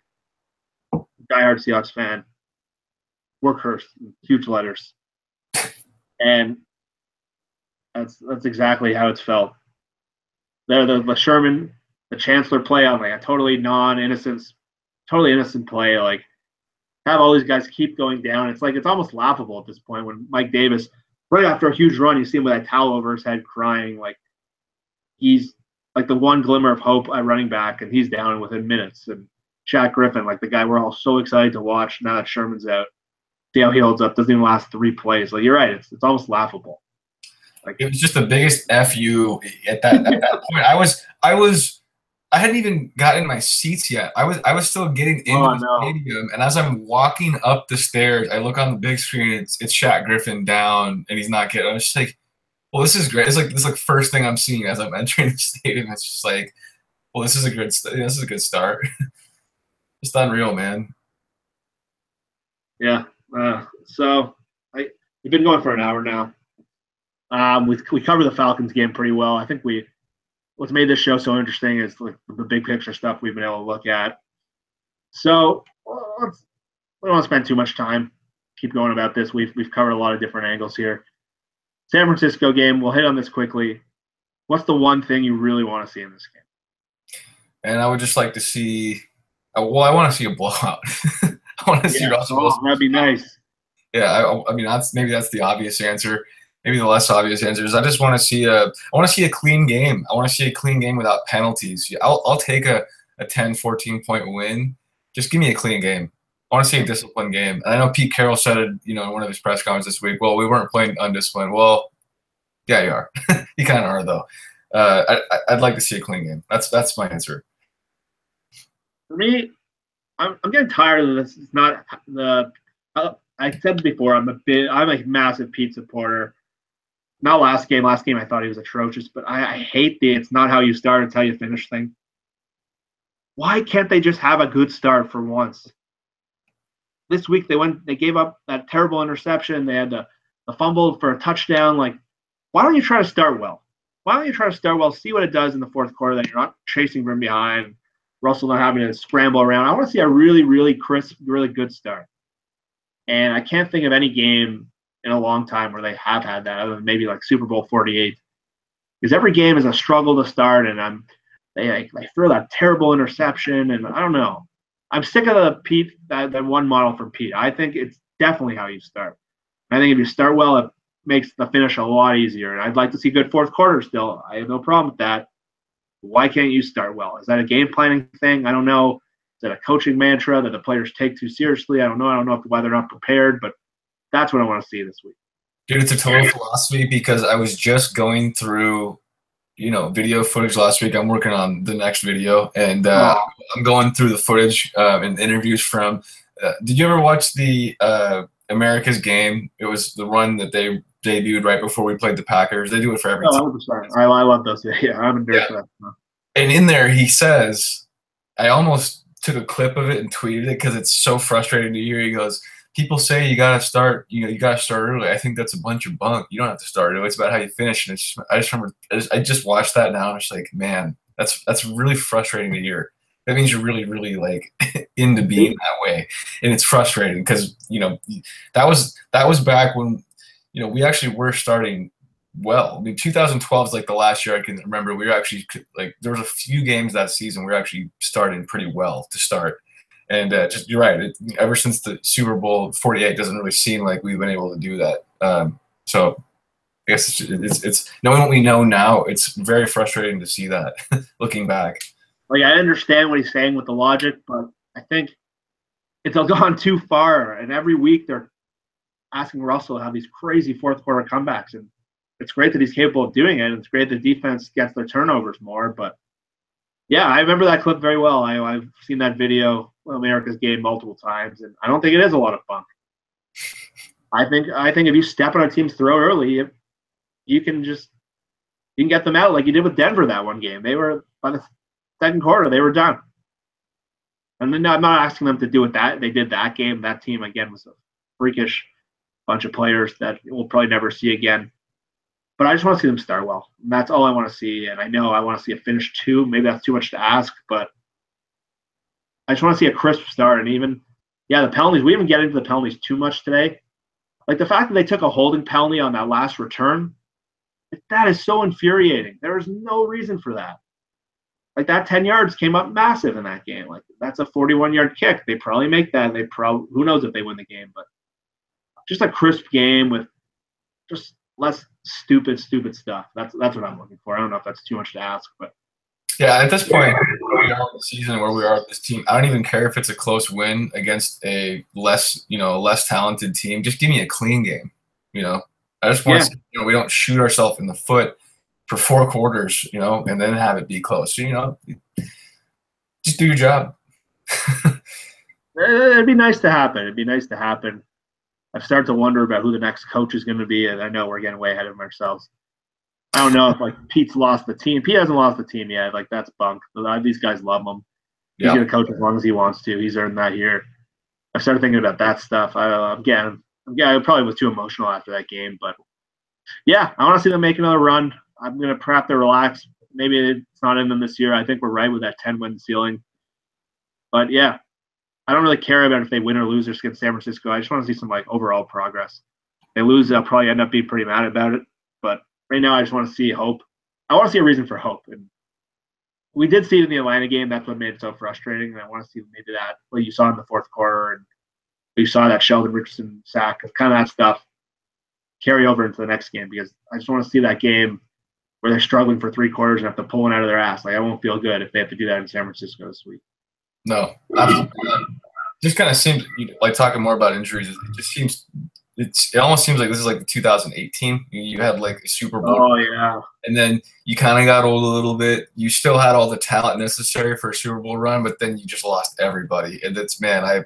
a diehard Seahawks fan. We're cursed, huge letters. And that's exactly how it's felt. The Sherman, the Chancellor play on like a totally non-innocent totally innocent play. Like, have all these guys keep going down. It's like it's almost laughable at this point when Mike Davis, right after a huge run, you see him with that towel over his head crying. Like, he's like the one glimmer of hope at running back, and he's down within minutes. And Shaq Griffin, like the guy we're all so excited to watch now that Sherman's out, see how he holds up. Doesn't even last 3 plays. Like, you're right. It's almost laughable. Like, it was just the biggest FU at that point. I hadn't even gotten my seats yet. I was still getting into the stadium, and as I'm walking up the stairs, I look on the big screen. It's Shaq Griffin down, and he's not getting. I'm just like, well, this is great. It's like first thing I'm seeing as I'm entering the stadium. It's just like, well, this is a good start. Just unreal, man. Yeah. So we've been going for an hour now. We covered the Falcons game pretty well. I think what's made this show so interesting is like the big picture stuff we've been able to look at. So we don't want to spend too much time. Keep going about this. We've covered a lot of different angles here. San Francisco game. We'll hit on this quickly. What's the one thing you really want to see in this game? And I would just like to see. Well, I want to see a blowout. I want to see Russell Wilson. That'd be nice. Yeah, I mean that's the obvious answer. Maybe the less obvious answer is I just want to see a clean game. I want to see a clean game without penalties. I'll take a 10, 14 point win. Just give me a clean game. I want to see a disciplined game. And I know Pete Carroll said it, in one of his press conferences this week. Well, we weren't playing undisciplined. Well, yeah, you are. You kind of are though. I'd like to see a clean game. That's my answer. For me, I'm getting tired of this. It's not the. I said before, I'm a massive Pete supporter. Not last game. Last game I thought he was atrocious, but I hate it's not how you start, it's how you finish thing. Why can't they just have a good start for once? This week they gave up that terrible interception. They had the fumble for a touchdown. Like, why don't you try to start well? Why don't you try to start well, see what it does in the fourth quarter, that you're not chasing from behind, Russell not having to scramble around. I want to see a really, really crisp, really good start. And I can't think of any game in a long time where they have had that, other than maybe like Super Bowl 48. Because every game is a struggle to start, and they throw that terrible interception, and I don't know. I'm sick of the Pete, that one model from Pete. I think it's definitely how you start. I think if you start well, it makes the finish a lot easier. And I'd like to see good fourth quarter still. I have no problem with that. Why can't you start well? Is that a game planning thing? I don't know. Is that a coaching mantra that the players take too seriously? I don't know. I don't know why they're not prepared, but that's what I want to see this week. Dude, it's a total philosophy because I was just going through, video footage last week. I'm working on the next video, and I'm going through the footage and interviews from did you ever watch the America's game? It was the run that they debuted right before we played the Packers. They do it for every team. 100%. I love those. Yeah, I'm endorsed for that. And in there, he says, I almost took a clip of it and tweeted it because it's so frustrating to hear. He goes, people say you gotta start, you gotta start early. I think that's a bunch of bunk. You don't have to start early. It's about how you finish. And I just watched that now, and it's like, man, that's really frustrating to hear. That means you're really, really like into being that way, and it's frustrating because that was back when we actually were starting well. I mean, 2012 is like the last year I can remember. We were actually like there was a few games that season we were actually starting pretty well to start. And just you're right. Ever since the Super Bowl 48, it doesn't really seem like we've been able to do that. So I guess it's knowing what we know now. It's very frustrating to see that looking back. Like, I understand what he's saying with the logic, but I think it's gone too far. And every week they're asking Russell to have these crazy fourth quarter comebacks, and it's great that he's capable of doing it. It's great the defense gets their turnovers more, but. Yeah, I remember that clip very well. I've seen that video of America's game multiple times, and I don't think it is a lot of fun. I think if you step on a team's throat early, you can get them out like you did with Denver that one game. They were by the second quarter, they were done. And then I'm not asking them to do it that they did that game. That team again was a freakish bunch of players that we'll probably never see again. But I just want to see them start well. And that's all I want to see. And I know I want to see a finish too. Maybe that's too much to ask, but I just want to see a crisp start. And even, the penalties. We didn't get into the penalties too much today. Like the fact that they took a holding penalty on that last return, that is so infuriating. There is no reason for that. like that 10 yards came up massive in that game. Like that's a 41-yard kick. They probably make that. Who knows if they win the game, but just a crisp game with just less stupid stuff. That's what I'm looking for. I don't know if that's too much to ask, but yeah, at this point where we are in the season, where we are with this team, I don't even care if it's a close win against a less talented team. Just give me a clean game. I just want to, we don't shoot ourselves in the foot for 4 quarters, and then have it be close. So, just do your job. It'd be nice to happen. I've started to wonder about who the next coach is going to be, and I know we're getting way ahead of ourselves. I don't know if like Pete's lost the team. Pete hasn't lost the team yet. Like that's bunk. These guys love him. He's going to coach as long as he wants to. He's earned that here. I started thinking about that stuff. I probably was too emotional after that game, but yeah, I want to see them make another run. I'm going to perhaps relax. Maybe it's not in them this year. I think we're right with that 10-win ceiling. But yeah, I don't really care about if they win or lose against San Francisco. I just want to see some like overall progress. If they lose, they'll probably end up being pretty mad about it. But right now, I just want to see hope. I want to see a reason for hope. And we did see it in the Atlanta game. That's what made it so frustrating. And I want to see maybe that what you saw in the fourth quarter, and you saw that Sheldon Richardson sack, kind of that stuff carry over into the next game, because I just want to see that game where they're struggling for 3 quarters and have to pull one out of their ass. Like I won't feel good if they have to do that in San Francisco this week. No, just kind of seems like, talking more about injuries. It just seems it almost seems like this is like the 2018. You had like a Super Bowl. Oh yeah. And then you kind of got old a little bit. You still had all the talent necessary for a Super Bowl run, but then you just lost everybody. And it's, man, I'm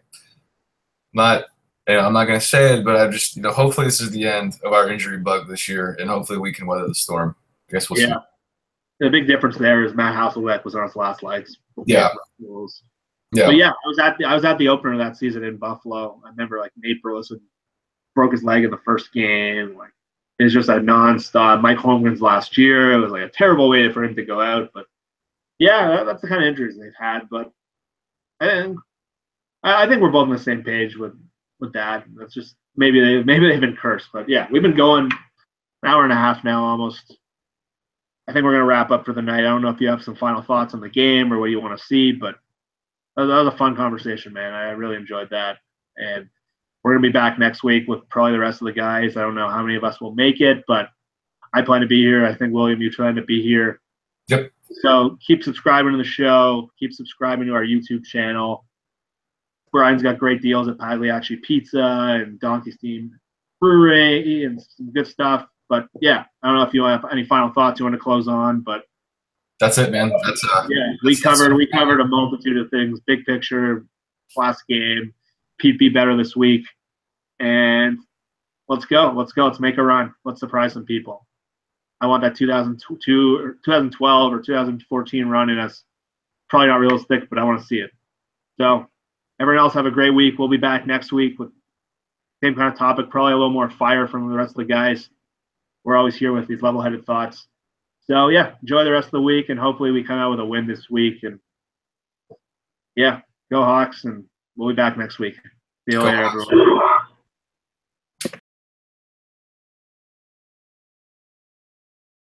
not going to say it, but I just, hopefully this is the end of our injury bug this year, and hopefully we can weather the storm. I guess we'll see. The big difference there is Matt Hasselbeck was on his last legs. Yeah. Yeah. But yeah, I was at the opener of that season in Buffalo. I remember like Nate Burleson broke his leg in the first game. Like it was just a nonstop. Mike Holmgren's last year, it was like a terrible way for him to go out. But yeah, that's the kind of injuries they've had. But I think we're both on the same page with that. That's just maybe they've been cursed. But yeah, we've been going an hour and a half now almost. I think we're going to wrap up for the night. I don't know if you have some final thoughts on the game or what you want to see, but that was a fun conversation, man. I really enjoyed that. And we're going to be back next week with probably the rest of the guys. I don't know how many of us will make it, but I plan to be here. I think, William, you plan to be here. Yep. So keep subscribing to the show. Keep subscribing to our YouTube channel. Brian's got great deals at Pagliacci Pizza and Donkey Steam Brewery and some good stuff. But yeah, I don't know if you have any final thoughts you want to close on, but that's it, man. We covered a multitude of things. Big picture, last game, Pete be better this week, and let's go. Let's make a run. Let's surprise some people. I want that 2002 or 2012 or 2014 run in us. Probably not realistic, but I want to see it. So everyone else have a great week. We'll be back next week with same kind of topic, probably a little more fire from the rest of the guys. We're always here with these level-headed thoughts. So, yeah, enjoy the rest of the week, and hopefully we come out with a win this week. And, yeah, go Hawks, and we'll be back next week. See you later, everyone.